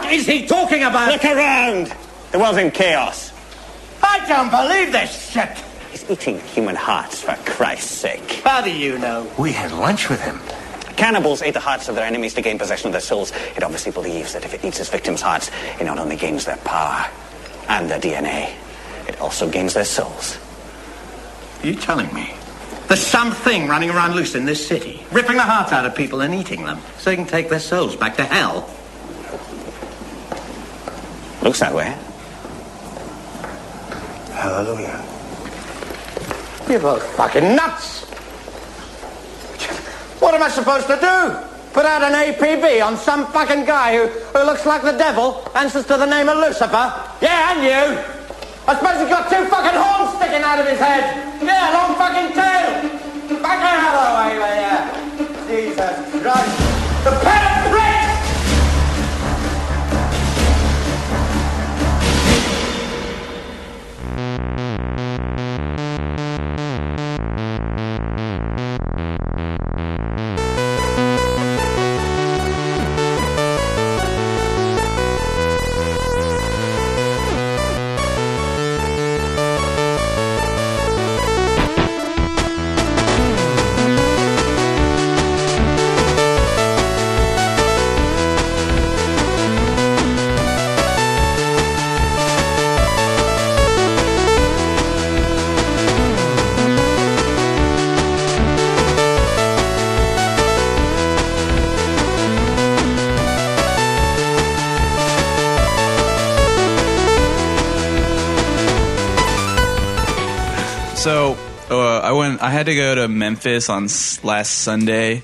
What is he talking about? Look around! The world's in chaos. I don't believe this shit. He's eating human hearts, for Christ's sake. How do you know? We had lunch with him. Cannibals ate the hearts of their enemies to gain possession of their souls. It obviously believes that if it eats its victims' hearts, it not only gains their power and their DNA, it also gains their souls. Are you telling me there's something running around loose in this city, ripping the hearts out of people and eating them, so they can take their souls back to hell? Looks that way. Hallelujah. You're both fucking nuts. What am I supposed to do? Put out an APB on some fucking guy who looks like the devil, answers to the name of Lucifer? Yeah, and you. I suppose he's got two fucking horns sticking out of his head. Yeah, long fucking tail. Back out of the way there. Jesus Christ. The parent prick! So I had to go to Memphis on last Sunday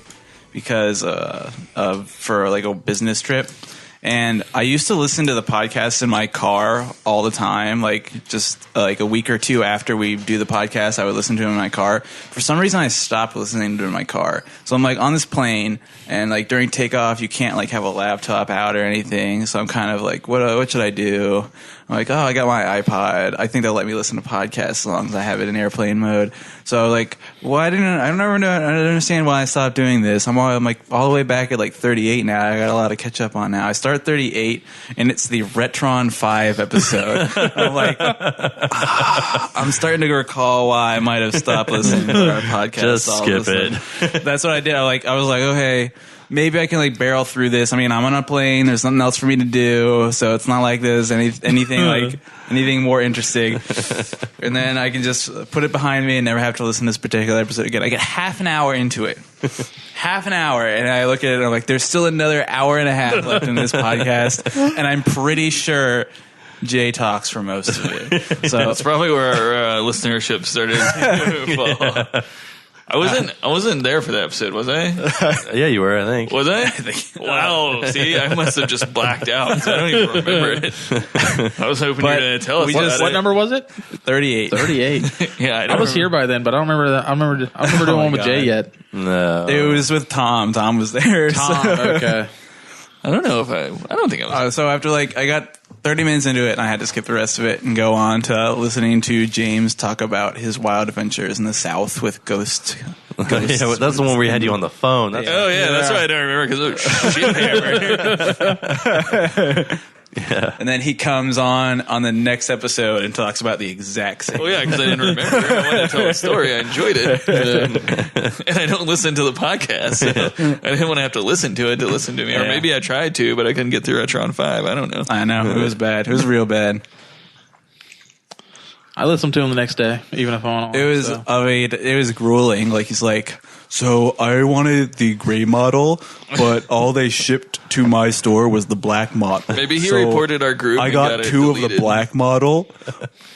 because for like a business trip, and I used to listen to the podcast in my car all the time. Like just like a week or two after we do the podcast, I would listen to it in my car. For some reason, I stopped listening to it in my car. So I'm like on this plane, and like during takeoff, you can't like have a laptop out or anything. So I'm kind of like, what should I do? I'm like, oh, I got my iPod. I think they'll let me listen to podcasts as long as I have it in airplane mode. So like, I don't understand why I stopped doing this. I'm like all the way back at like 38 now. I got a lot to catch up on now. I start 38, and it's the Retron 5 episode. I'm like, I'm starting to recall why I might have stopped listening to our podcast. Just skip it. That's what I did. I was like, okay, maybe I can like barrel through this. I mean, I'm on a plane. There's nothing else for me to do, so it's not like there's anything more interesting. And then I can just put it behind me and never have to listen to this particular episode again. I get half an hour into it, half an hour, and I look at it and I'm like, there's still another hour and a half left in this podcast, and I'm pretty sure Jay talks for most of it. So that's probably where our listenership started to fall. I wasn't there for that episode, was I? Yeah, you were, I think. Was I? Wow. See, I must have just blacked out. So I don't even remember it. I was hoping you were going to tell us. What number was it? 38. 38. Yeah, I was here by then, but I don't remember that. I remember doing one with Jay yet. No. It was with Tom. Tom was there. Okay. I don't know if I don't think I was. So after I got 30 minutes into it, and I had to skip the rest of it and go on to listening to James talk about his wild adventures in the South with ghosts. Yeah, that's the one where we had you on the phone. That's why I don't remember, because yeah. And then he comes on the next episode and talks about the exact same. Oh yeah, because I didn't remember. I wanted to tell a story. I enjoyed it, and I don't listen to the podcast. So I didn't want to have to listen to it to listen to me, or maybe I tried to, but I couldn't get through Retron 5. I don't know. I know it was bad. It was real bad. I listened to him the next day, even if I want to. It was. So. I mean, it was grueling. Like he's like, so I wanted the gray model, but all they shipped to my store was the black model. Maybe he reported our group. I got two of the black model,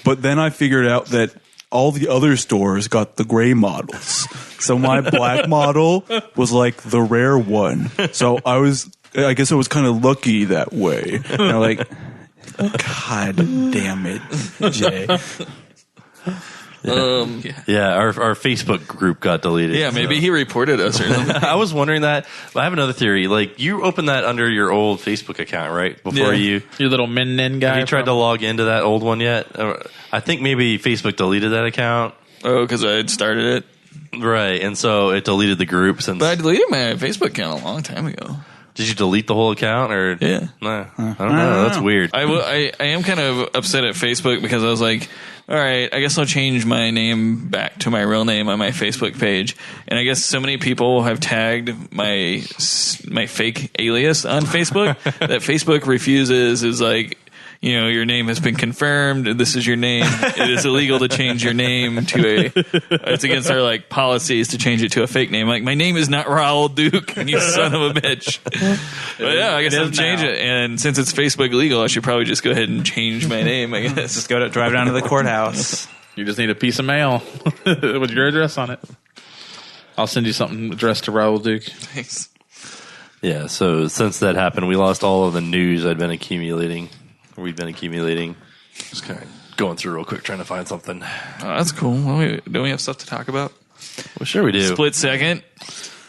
but then I figured out that all the other stores got the gray models. So my black model was like the rare one. So I guess I was kind of lucky that way. And I'm like, God damn it, Jay. Yeah, our Facebook group got deleted. Yeah, maybe he reported us or something. I was wondering that. I have another theory. Like, you opened that under your old Facebook account, right? Before your little min guy. Have you tried to log into that old one yet? I think maybe Facebook deleted that account. Oh, because I had started it. Right, and so it deleted the group. But I deleted my Facebook account a long time ago. Did you delete the whole account or? Yeah. Nah, I don't know. That's weird. I am kind of upset at Facebook because I was like, all right, I guess I'll change my name back to my real name on my Facebook page. And I guess so many people have tagged my fake alias on Facebook that Facebook refuses. Is like, you know, your name has been confirmed. This is your name. It is illegal to change your name to it's against our like policies to change it to a fake name. Like, my name is not Raoul Duke, you son of a bitch. But yeah, I guess I'll change it. And since it's Facebook legal, I should probably just go ahead and change my name, I guess. Just drive down to the courthouse. You just need a piece of mail with your address on it. I'll send you something addressed to Raoul Duke. Thanks. Yeah, so since that happened, we lost all of the news we've been accumulating. Just kind of going through real quick, trying to find something. Oh, that's cool. Well, don't we have stuff to talk about? Well, sure we do. Split Second.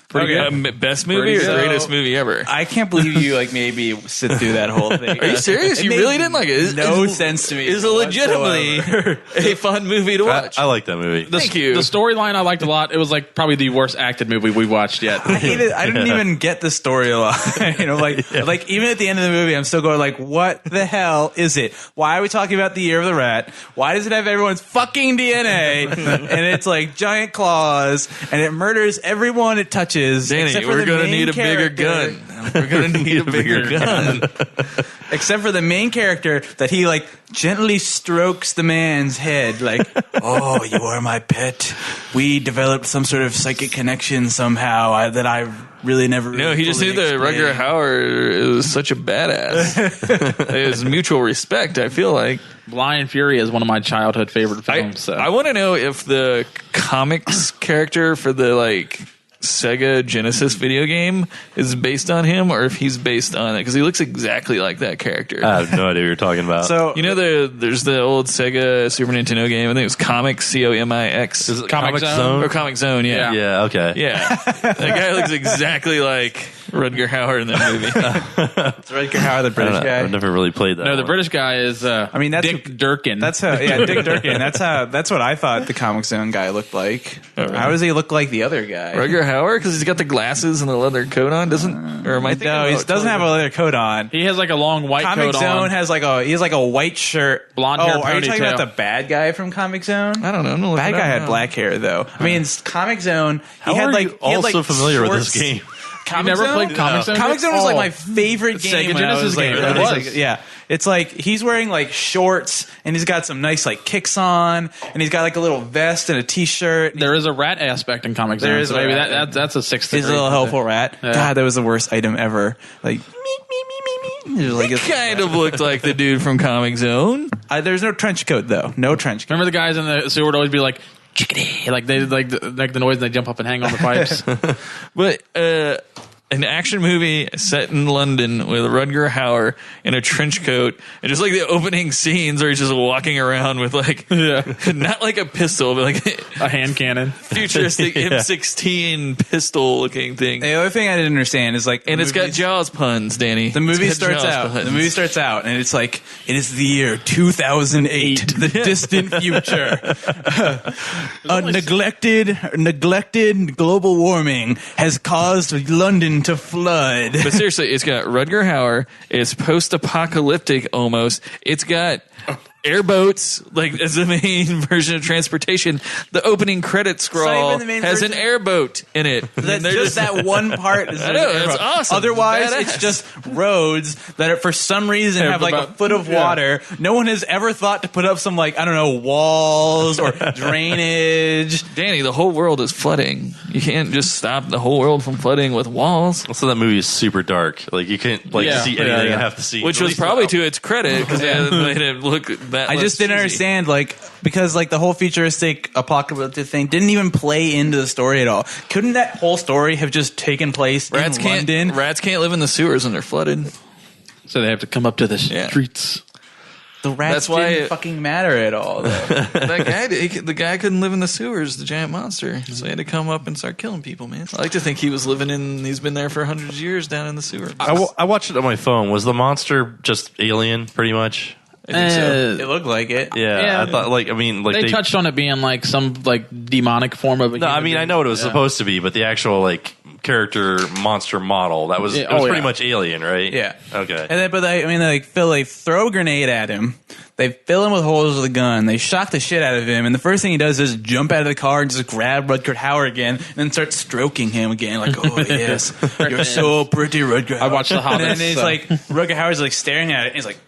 Pretty good. Best movie or greatest movie ever? I can't believe you like maybe sit through that whole thing. Are you serious? You really didn't like it? No sense to me. It's legitimately a fun movie to watch. I like that movie. Thank you. The storyline I liked a lot. It was like probably the worst acted movie we've watched yet. I hated. I didn't even get the storyline. You know, like even at the end of the movie, I'm still going like, what the hell is it? Why are we talking about the year of the rat? Why does it have everyone's fucking DNA? And it's like giant claws, and it murders everyone it touches. Danny, we're going to need a bigger gun. We're going to need a bigger gun. Except for the main character that he like gently strokes the man's head like, oh, you are my pet. We developed some sort of psychic connection somehow that I really never No, he just knew that Rutger Hauer was such a badass. It was mutual respect, I feel like. Blind Fury is one of my childhood favorite films. I want to know if the comics character for the like Sega Genesis video game is based on him, or if he's based on it, because he looks exactly like that character. I have no idea what you're talking about. So you know, there's the old Sega Super Nintendo game. I think it was Comics, Comix. Is it Comic Zone? Or Comic Zone, yeah. Yeah, okay. Yeah. That guy looks exactly like Rutger Hauer in that movie. It's Rutger Hauer, the British guy. I've never really played that. No, the one. British guy is I mean, that's Dick Durkin. That's how, yeah, Dick Durkin. That's what I thought the Comic Zone guy looked like. Oh, really? How does he look like the other guy? Rutger Hauer? Because he's got the glasses and the leather coat on, doesn't? Or am I thinking? No, he doesn't have a leather coat on. He has like a long white Comic coat Zone on. has like a white shirt, Blonde hair, are you talking ponytail. about the bad guy from Comic Zone? I don't know. I'm gonna look Bad it guy up had now. black hair though. I mean, Comic Zone. How are you also familiar with this game? You never played Comic Zone? Comic Zone was like my favorite game. Sega when I Genesis was, like, game. really It was. like, yeah. It's like he's wearing like shorts and he's got some nice like kicks on and he's got like a little vest and a t-shirt. There is a rat aspect in Comic Zone. There is so a maybe rat. that's a sixth He's a degree. little helpful rat. Yeah. God, that was the worst item ever. Like There's like He kind of looked like the dude from Comic Zone. there's no trench coat though. No trench coat. Remember the guys in the sewer would always be like, chickadee, like they like the noise and they jump up and hang on the pipes. But an action movie set in London with Rutger Hauer in a trench coat, and just like the opening scenes where he's just walking around with like, not like a pistol, but like A hand cannon. futuristic M16 pistol looking thing. The other thing I didn't understand is like, And it's got Jaws puns, Danny. the movie It's got starts Jaws out. puns. The movie starts out, and it's like it is the year 2008, the distant future. A neglected global warming has caused London to flood. But seriously, it's got Rutger Hauer. It's post-apocalyptic almost. It's got airboats, like as the main version of transportation. The opening credit scroll even the main has an version. airboat in it. That's They're just that one part. Is I know, it's awesome. Otherwise, Badass. it's just roads that are, for some reason have like a foot of water. No one has ever thought to put up some like, I don't know, walls or drainage. Danny, the whole world is flooding. You can't just stop the whole world from flooding with walls. Also, that movie is super dark. Like you can't see anything and have to see. Which at was least probably the- to its credit because they made it look that. I just didn't understand, like, because like the whole futuristic apocalyptic thing didn't even play into the story at all. Couldn't that whole story have just taken place in London? Rats can't live in the sewers when they're flooded. So they have to come up to the streets. The rats That's why didn't it- fucking matter at all. Though. That guy, the guy couldn't live in the sewers, the giant monster. So he had to come up and start killing people, man. I like to think he was he's been there for hundreds of years down in the sewer. I watched it on my phone. Was the monster just alien, pretty much? I think so. It looked like it. Yeah, I thought They touched on it being like some like demonic form of a No, I human mean I being. know what it was supposed to be, but the actual like character monster model. That was it was pretty much Alien, right? Yeah. Okay. And then, but they throw a grenade at him. They fill him with holes with a gun. They shock the shit out of him, and the first thing he does is jump out of the car and just grab Rutger Hauer again, and then start stroking him again, like, "Oh yes, you're so pretty, Rutger." I watched The Hobbit. And then it's like Rutger Hauer's like staring at it, and he's like.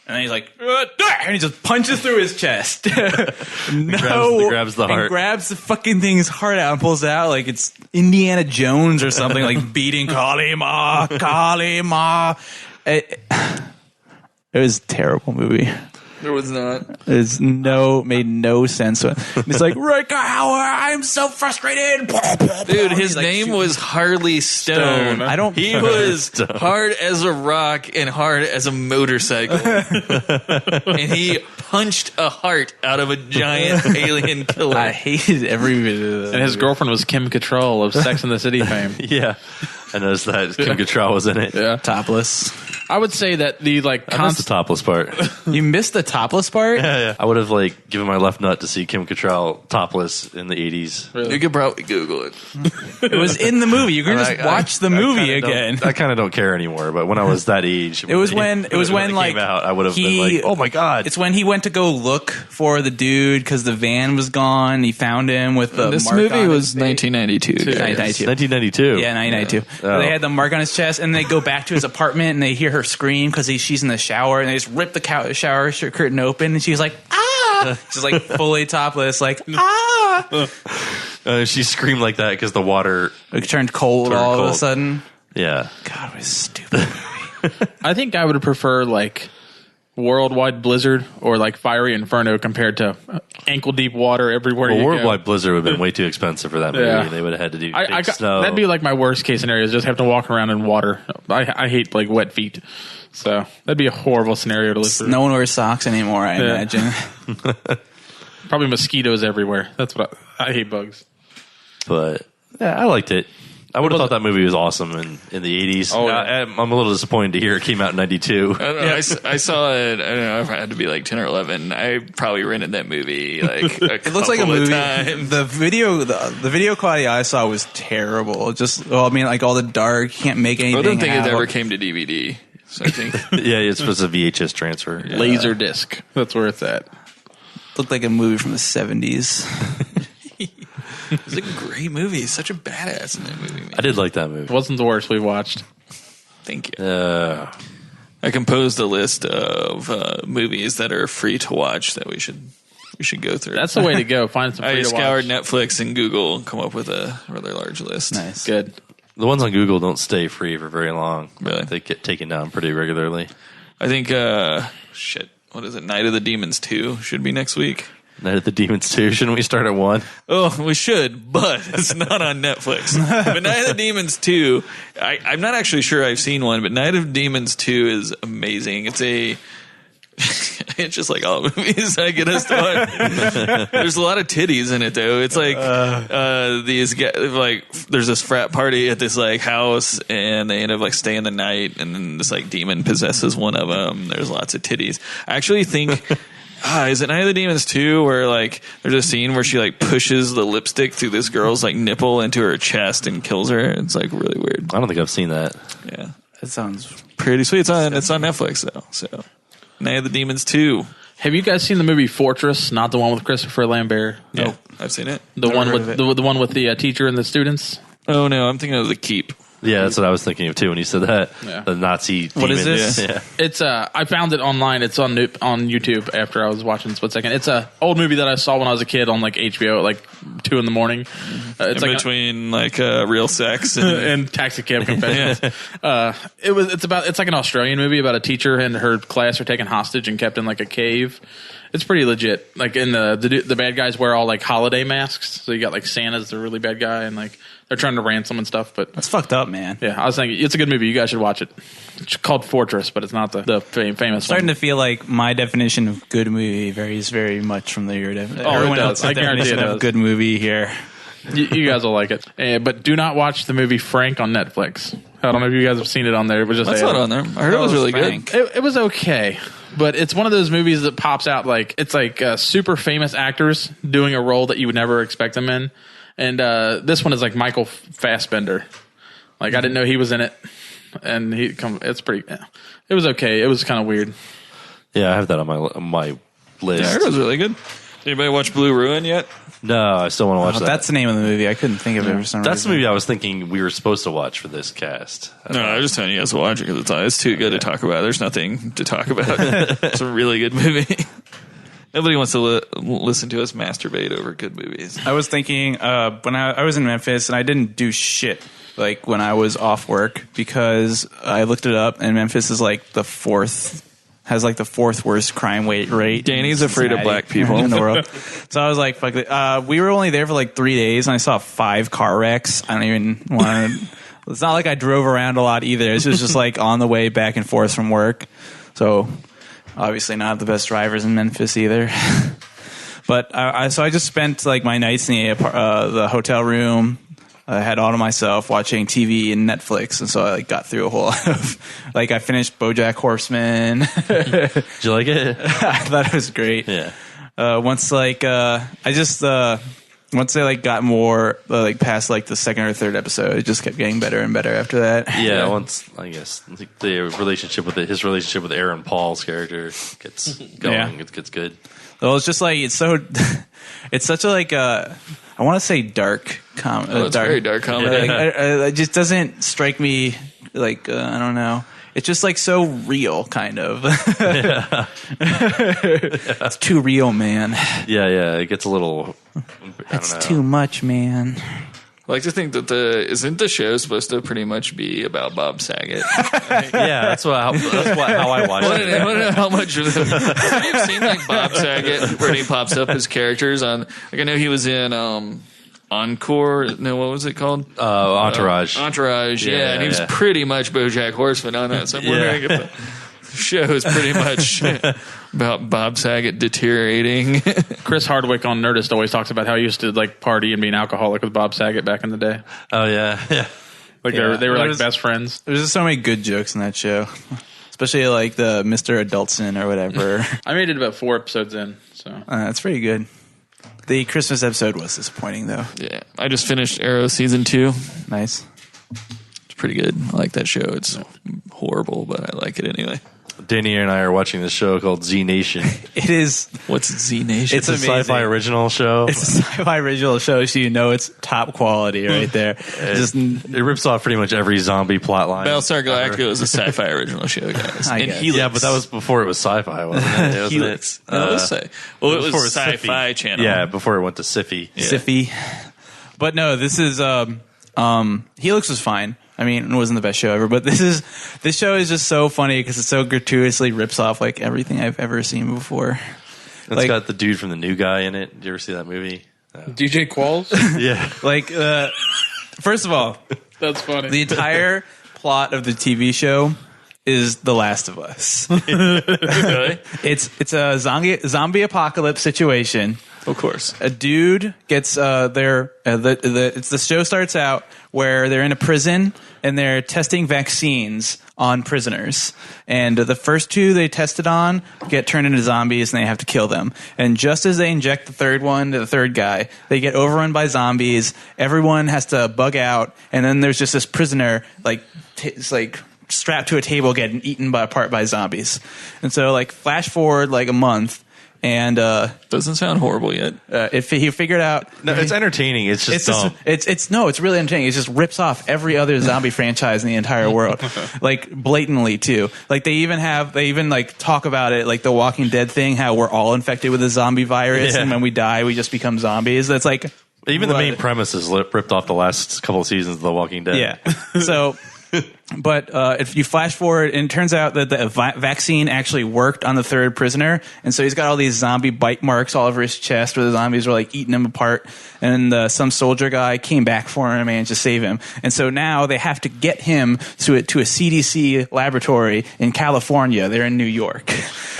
And he's like, and he just punches through his chest. grabs the heart. And grabs the fucking thing's heart out and pulls it out like it's Indiana Jones or something, like beating Kalima, Kalima. It was a terrible movie. There was not. Made no sense. It's like, Rutger Hauer, I'm so frustrated. Dude, his name was Harley Stone. He was hard as a rock and hard as a motorcycle. And he punched a heart out of a giant alien killer. I hated every bit of that. And his girlfriend was Kim Cattrall of Sex and the City fame. Yeah. I noticed that Kim Cattrall was in it. Yeah. Topless. I would say that the I missed the topless part. You missed the topless part? Yeah. I would have given my left nut to see Kim Cattrall topless in the 80s. You could probably Google it. It was in the movie. You can just watch the movie again. I kind of don't care anymore. But when I was that age, it was when it came out, I would have been like, "Oh my god!" It's when he went to go look for the dude because the van was gone. He found him with the This mark movie on was his face. 1992. 1992. Yeah, 1992. Oh. They had the mark on his chest, and they go back to his apartment, and they hear her scream because she's in the shower, and they just rip the shower curtain open, and she's like, "Ah!" She's like fully topless, like, "Ah!" She screamed like that because the water Turned cold all of a sudden. Yeah. God, it was a stupid movie. I think I would prefer Worldwide Blizzard or Fiery Inferno compared to ankle deep water everywhere you go. Worldwide Blizzard would have been way too expensive for that movie. Yeah. They would have had to do fake snow. That'd be my worst case scenario is just have to walk around in water. I hate wet feet. So that'd be a horrible scenario to live through. No one wears socks anymore, I imagine. Probably mosquitoes everywhere. That's what I hate bugs. But yeah, I liked it. I would have thought that movie was awesome in the 80s. Oh, yeah. I'm a little disappointed to hear it came out in 92. I don't know. I saw it. I don't know if I had to be 10 or 11. I probably rented that movie It looks like a movie. Times. The video quality I saw was terrible. All the dark. You can't make anything. I don't think out. it ever came to DVD. So I think Yeah, it's supposed to VHS transfer. Yeah. Laser disc. That's where it's at. Looked like a movie from the 70s. it was a great movie. He's such a badass in that movie, man. I did like that movie. It wasn't the worst we watched. Thank you. I composed a list of movies that are free to watch that we should go through. That's the way to go. Find some free I to scoured watch. Netflix and Google and come up with a rather large list. Nice. Good. The ones on Google don't stay free for very long. Really? They get taken down pretty regularly. I think, what is it? Night of the Demons 2 should be next week. Night of the Demons 2. Shouldn't we start at 1? Oh, we should, but it's not on Netflix. But Night of the Demons 2, I'm not actually sure I've seen one, but Night of Demons 2 is amazing. It's just like all movies I get us to watch. There's a lot of titties in it, though. It's these guys, there's this frat party at this house, and they end up staying the night, and then this demon possesses one of them. There's lots of titties. I actually think. Is it Night of the Demons 2 where there's a scene where she pushes the lipstick through this girl's nipple into her chest and kills her? It's really weird. I don't think I've seen that. Yeah, That sounds pretty sweet. It's on Netflix though. So Night of the Demons 2. Have you guys seen the movie Fortress? Not the one with Christopher Lambert. Yeah, No, I've seen it. the one with the one with the teacher and the students. Oh no, I'm thinking of The Keep. Yeah, that's what I was thinking of too when you said that. Yeah. The Nazi What is demon. this? Yeah. It's I found it online. It's on YouTube after I was watching Split Second. It's a old movie that I saw when I was a kid on HBO at 2 a.m. It's In between real sex and and Taxi Cab Confessions. It's like an Australian movie about a teacher and her class are taken hostage and kept in a cave. It's pretty legit. In the bad guys wear all holiday masks. So you got Santa's the really bad guy and they're trying to ransom and stuff. But that's fucked up, man. yeah, I was thinking it's a good movie. You guys should watch it. It's called Fortress, but it's not the famous Starting one. to feel like my definition of good movie varies very much from your definition. Oh, it Everyone does. else's I guarantee definition it of does. good movie here. You guys will like it. But do not watch the movie Frank on Netflix. I don't know if you guys have seen it on there. It was just that's not on there. I heard it was really good. It was okay, but it's one of those movies that pops out it's super famous actors doing a role that you would never expect them in, and this one is Michael Fassbender, Like I didn't know he was in it, and it's pretty. It was okay. It was kind of weird. Yeah, I have that on my list. Yeah, it was really good. Anybody watch Blue Ruin yet? No, I still want to watch that. That's the name of the movie. I couldn't think of it for some reason. That's the movie I was thinking we were supposed to watch for this cast. No, I'm just telling you guys to watch it because it's too good to talk about. There's nothing to talk about. It's a really good movie. Nobody wants to listen to us masturbate over good movies. I was thinking when I was in Memphis and I didn't do shit like when I was off work because I looked it up and Memphis is like the fourth worst crime rate. Danny's afraid of black people in the world. So I was like, fuck it. We were only there for like 3 days and I saw 5 car wrecks. I don't even want to. It's not like I drove around a lot either. It was just like on the way back and forth from work. So obviously not the best drivers in Memphis either. But I just spent like my nights in the hotel room. I had all to myself watching TV and Netflix, and so I like got through a whole lot of like I finished BoJack Horseman. Did you like it? I thought it was great. Yeah. Once they like got more like past like the second or third episode, it just kept getting better and better after that. Yeah. Once I guess the relationship with his relationship with Aaron Paul's character gets going, it gets good. Well, it's just like it's such a like I want to say dark comedy. It's very dark comedy. It just doesn't strike me like I don't know. It's just like so real, kind of. It's too real, man. Yeah. It gets a little. It's too much, man. I like to think that isn't the show supposed to pretty much be about Bob Saget? Yeah, how I watch it. I want to know how much of have you seen like Bob Saget where he pops up his characters on? Like I know he was in Encore. No, what was it called? Entourage. Entourage. Yeah, and he was pretty much BoJack Horseman on that. So I'm wondering if the show is pretty much about Bob Saget deteriorating. Chris Hardwick on Nerdist always talks about how he used to like party and be an alcoholic with Bob Saget back in the day. Oh yeah. Like they were like best friends. There's just so many good jokes in that show, especially like the Mr. Adultson or whatever. I made it about 4 episodes in, so that's pretty good. The Christmas episode was disappointing though. Yeah, I just finished Arrow season 2. Nice. It's pretty good. I like that show. It's horrible, but I like it anyway. Danny and I are watching this show called Z Nation. It is. What's Z Nation? It's a sci-fi original show. It's a sci-fi original show, so you know it's top quality right there. It rips off pretty much every zombie plot line. Battlestar Galactica is a sci-fi original show, guys. And Helix. Yeah, but that was before it was sci-fi, wasn't it? Helix. It was sci-fi Sci-Fi channel. Yeah, before it went to Sci-Fi. Yeah. Sci-fi. But no, this is Helix was fine. I mean, it wasn't the best show ever, but this show is just so funny because it so gratuitously rips off like everything I've ever seen before. It's got the dude from The New Guy in it. Did you ever see that movie? DJ Qualls? Yeah. Like, first of all, That's funny. the entire plot of the TV show is The Last of Us. Really? It's a zombie apocalypse situation. Of course. A dude gets the show starts out where they're in a prison and they're testing vaccines on prisoners, and the first 2 they tested on get turned into zombies and they have to kill them. And just as they inject the third one to the third guy, they get overrun by zombies. Everyone has to bug out, and then there's just this prisoner strapped to a table getting eaten apart by zombies. And so like flash forward like a month. And doesn't sound horrible yet. if he figured out, No, it's entertaining. It's just dumb. It's really entertaining. It just rips off every other zombie franchise in the entire world, like blatantly too. Like they even like talk about it, like the Walking Dead thing, how we're all infected with a zombie virus, and when we die, we just become zombies. That's like even the main premise is ripped off the last couple of seasons of The Walking Dead. Yeah. So. But if you flash forward, and it turns out that the vaccine actually worked on the third prisoner, and so he's got all these zombie bite marks all over his chest where the zombies were like eating him apart, and some soldier guy came back for him and managed to save him. And so now they have to get him to a CDC laboratory in California. They're in New York.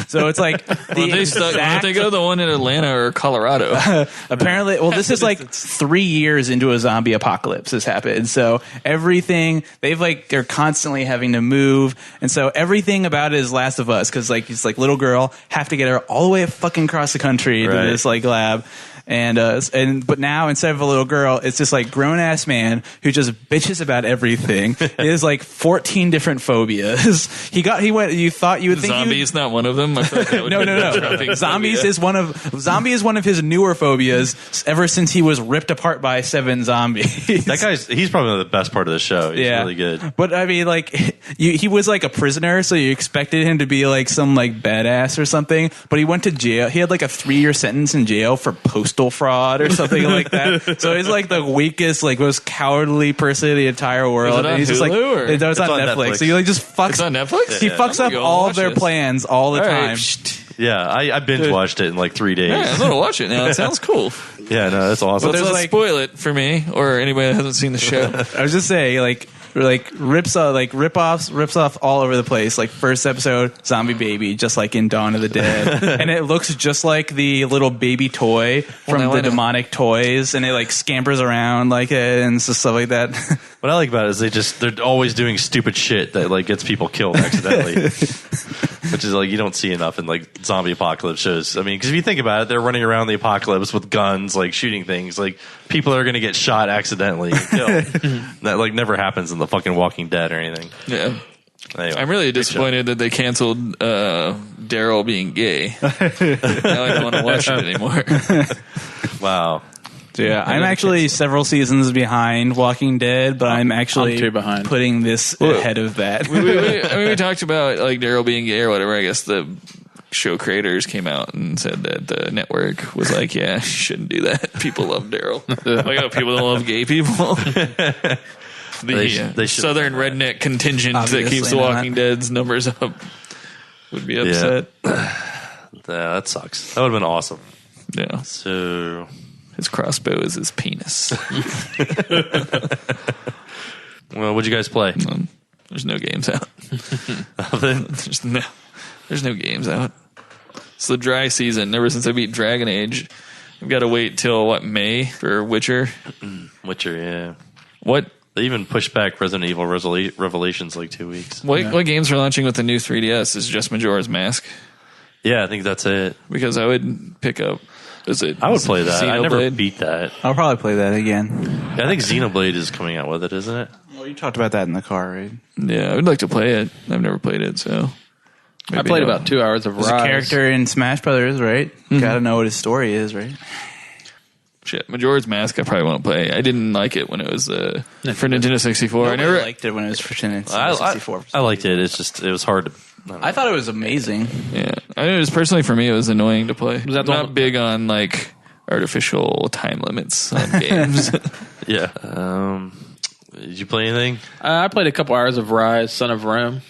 So it's like Why don't they go to the one in Atlanta or Colorado? Apparently, well, this is like 3 years into a zombie apocalypse has happened. So everything they're constantly having to move, and so everything about it is Last of Us because like it's like little girl have to get her all the way fucking across the country to this like lab, but now instead of a little girl, it's just like grown ass man who just bitches about everything. He has like 14 different phobias. You thought you would think zombie is not one of them. I feel like that would be no. a Zombie is one of his newer phobias ever since he was ripped apart by 7 zombies. He's probably the best part of the show. He's really good. But I mean, like, he was like a prisoner, so you expected him to be like some like badass or something. But he went to jail. He had like a 3-year sentence in jail for postal fraud or something like that. So he's like the weakest, like most cowardly person in the entire world. Is it on and he's just like, Hulu, or? it's on Netflix. So he like just fucks. It's on Netflix. He fucks up all of their plans all the time. Yeah, I binge watched it in like 3 days. Yeah, I'm gonna watch it now. It sounds cool. Yeah, no, that's awesome. Let's not spoil it for me or anybody that hasn't seen the show. I was just saying, rips off all over the place. Like first episode, zombie baby, just like in Dawn of the Dead, and it looks just like the little baby toy from the demonic toys, and it like scampers around like it and stuff like that. What I like about it is they're always doing stupid shit that like gets people killed accidentally, which is like you don't see enough in like zombie apocalypse shows. I mean, because if you think about it, they're running around the apocalypse with guns, like shooting things. Like people are going to get shot accidentally and killed. That like never happens in the fucking Walking Dead or anything. Yeah. Anyway, I'm really disappointed that they canceled Daryl being gay. Now I don't want to watch it anymore. Wow. Yeah, I'm actually several seasons behind Walking Dead, but I'm actually too behind. putting this ahead of that. we talked about like Daryl being gay or whatever. I guess the show creators came out and said that the network was like, yeah, you shouldn't do that. People love Daryl. Like, oh, people don't love gay people. The southern redneck contingent Obviously that keeps The Walking Dead's numbers up would be upset. Yeah, that sucks. That would have been awesome. Yeah. So his crossbow is his penis. well, what'd you guys play? There's no games out. There's no games out. It's the dry season. Ever since I beat Dragon Age, I've got to wait till May for Witcher. Witcher, yeah. What? They even pushed back Resident Evil Revelations like 2 weeks. What games are launching with the new 3DS? Is it just Majora's Mask? Yeah, I think that's it. Because I would pick up. I would play that. I never Xenoblade? beat that. I'll probably play that again. Yeah, I think Xenoblade is coming out with it, isn't it? Well, you talked about that in the car, right? Yeah, I would like to play it. I've never played it, so. I played about 2 hours of There's Ryse. a character in Smash Brothers, right? Gotta know what his story is, right? Shit, Majora's Mask I probably won't play. I didn't like it when it was for Nintendo 64. I never liked it when it was for Nintendo 64. I liked it. It's just, it was hard to... I thought it was amazing. Yeah, I mean, it was personally for me, it was annoying to play. Was that the not one- big on like artificial time limits on games. Yeah. Did you play anything? I played a couple hours of Ryse, Son of Rome.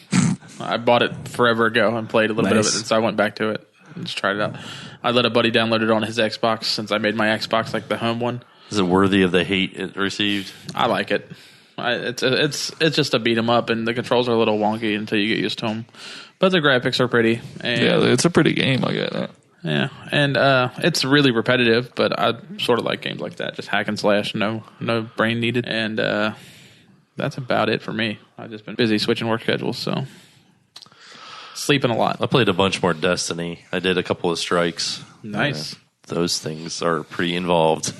I bought it forever ago and played a little bit of it, and so I went back to it and just tried it out. I let a buddy download it on his Xbox since I made my Xbox like the home one. Is it worthy of the hate it received? I like it. It's just a beat 'em up, and the controls are a little wonky until you get used to them. But the graphics are pretty. And, Yeah, it's a pretty game. I get that. yeah, and it's really repetitive, but I sort of like games like that, just hack and slash, no brain needed, and that's about it for me. I've just been busy switching work schedules, so sleeping a lot. I played a bunch more Destiny. I did a couple of strikes. Nice. Those things are pretty involved.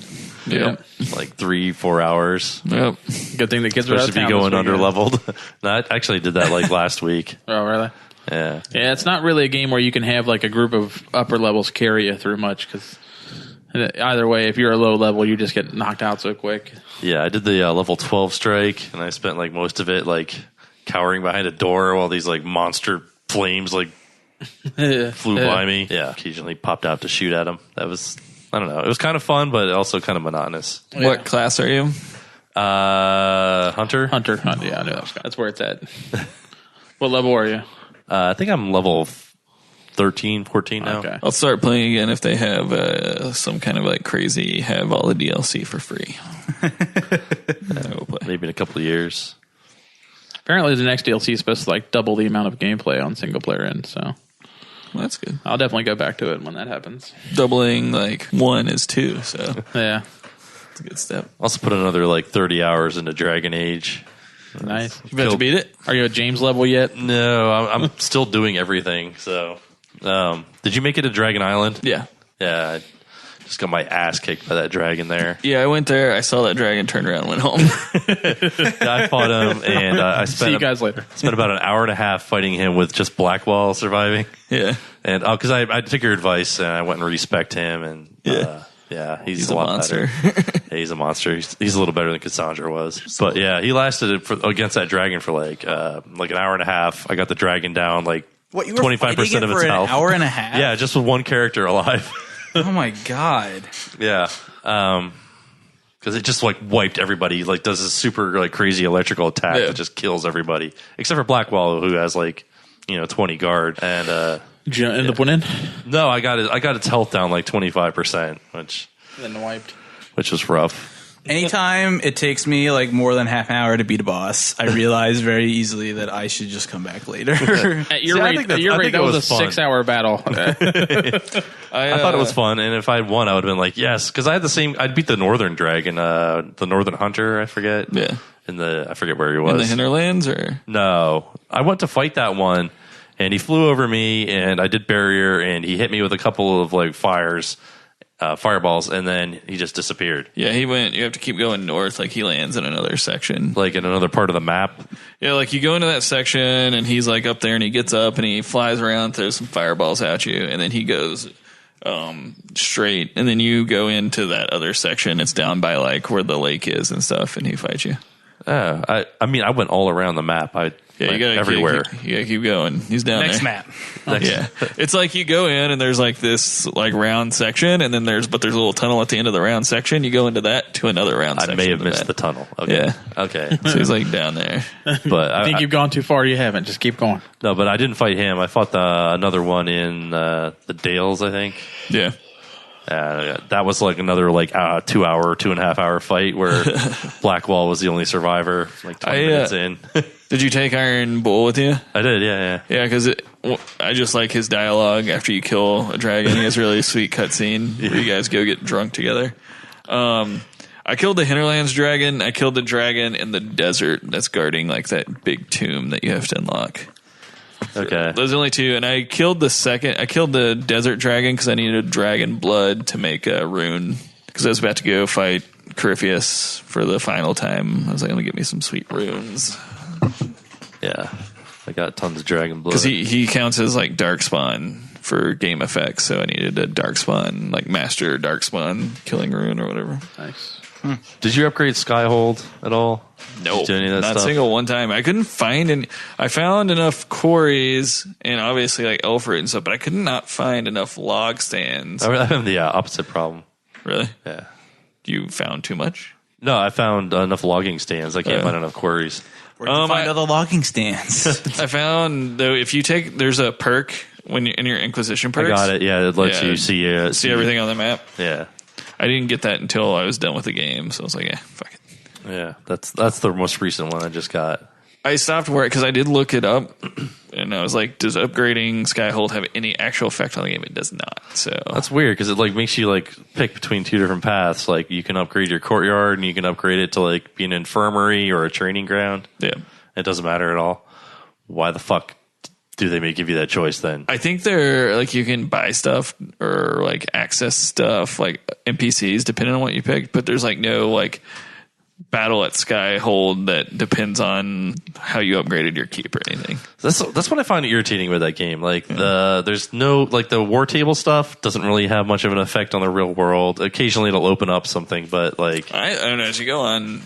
Yep. Like 3-4 hours. Yep. Good thing the kids are out Supposed of to be town going this weekend. under leveled. No, I actually did that like last week. Oh, really? Yeah. Yeah, it's not really a game where you can have like a group of upper levels carry you through much, because either way, if you're a low level, you just get knocked out so quick. Yeah, I did the level 12 strike, and I spent like most of it like cowering behind a door while these like monster flames like flew by me. Yeah, occasionally popped out to shoot at them. That was, I don't know, it was kind of fun, but also kind of monotonous. What class are you? Hunter. Yeah, I knew that's where it's at. What level are you? I think I'm level 13, 14 now. Okay. I'll start playing again if they have some kind of like crazy have all the DLC for free. I will play. Maybe in a couple of years. Apparently, the next DLC is supposed to like double the amount of gameplay on single player end, so Well, that's good. I'll definitely go back to it when that happens. Doubling like 1 is 2, so Yeah, it's a good step. Also put another like 30 hours into Dragon Age. nice. You about to beat it? Are you at James level yet? No, I'm still doing everything. So, did you make it to Dragon Island? Yeah. Yeah, Just got my ass kicked by that dragon there. Yeah, I went there. I saw that dragon, turned around, and went home. I fought him, and I See you guys later. spent about an hour and a half fighting him with just Blackwall surviving. Yeah. And because I took your advice and I went and respect him, and he's a lot monster. better. Yeah, he's a monster. He's a little better than Cassandra was. But yeah, he lasted against that dragon for like an hour and a half. I got the dragon down like What, you were 25% fighting it of its for health. an hour and a half? Yeah, just with one character alive. Oh my god. Yeah. Because it just like wiped everybody. Like does this super like crazy electrical attack that just kills everybody, except for Blackwall, who has like 20 guard. And Did you end up winning? no, I got its health down like 25%, Then wiped. which was rough. Anytime it takes me like more than half an hour to beat a boss, I realize very easily that I should just come back later. At your rate, that was a fun. 6-hour battle. I thought it was fun, and if I had won, I would have been like, yes, because I had the same. I'd beat the Northern Dragon, the Northern Hunter. I forget. Yeah. I forget where he was. In the Hinterlands, or No, I went to fight that one, and he flew over me, and I did barrier, and he hit me with a couple of like fireballs, and then he just disappeared. yeah, he went. You have to keep going north. Like he lands in another section. Like in another part of the map. Yeah, like you go into that section, and he's like up there, and he gets up, and he flies around, throws some fireballs at you, and then he goes straight, and then you go into that other section. It's down by like where the lake is and stuff, and he fights you. I went all around the map. You gotta everywhere. You gotta keep going. He's down Next there. map. Yeah, it's like you go in and there's like this like round section, and then there's a little tunnel at the end of the round section. You go into that to another round section. I may have to missed that. the tunnel. Okay. Yeah. Okay. So he's like down there. But I think you've gone too far. You haven't. Just keep going. no, but I didn't fight him. I fought another one in the Dales, I think. Yeah. That was like another like 2.5 hour fight where Blackwall was the only survivor. Like 20 minutes in. Did you take Iron Bull with you? I did. Yeah. Yeah, because I just like his dialogue after you kill a dragon. He has a really sweet cutscene where you guys go get drunk together. I killed the Hinterlands dragon. I killed the dragon in the desert that's guarding like that big tomb that you have to unlock. Okay. Those are only two, and I killed the desert dragon because I needed dragon blood to make a rune, because I was about to go fight Corypheus for the final time. I was like, I'm gonna get me some sweet runes. Yeah. I got tons of dragon blood. Because he counts as like darkspawn for game effects, so I needed a darkspawn, like master darkspawn killing rune or whatever. Nice. Did you upgrade Skyhold at all? Nope, Did you do any of that not stuff? single one time. I couldn't find any. I found enough quarries and obviously like elf root and stuff, but I could not find enough log stands. I have the opposite problem. Really? Yeah. You found too much? No, I found enough logging stands. I can't find enough quarries. Where'd you find other logging stands? I found though if you take there's a perk when you're in your Inquisition perks. I got it. Yeah, it lets Yeah. you see everything on the map. Yeah. I didn't get that until I was done with the game, so I was like, yeah, fuck it. Yeah, that's the most recent one I just got. I stopped work because I did look it up, and I was like, does upgrading Skyhold have any actual effect on the game? It does not. So That's weird because it like makes you like pick between two different paths. Like you can upgrade your courtyard and you can upgrade it to like be an infirmary or a training ground. yeah. It doesn't matter at all. Why the fuck do they give you that choice then? I think they're like you can buy stuff or like access stuff like NPCs depending on what you pick, but there's like no like battle at Skyhold that depends on how you upgraded your keep or anything. That's what I find irritating with that game. Like there's no like the war table stuff doesn't really have much of an effect on the real world. Occasionally it'll open up something, but like I don't know, as you go on,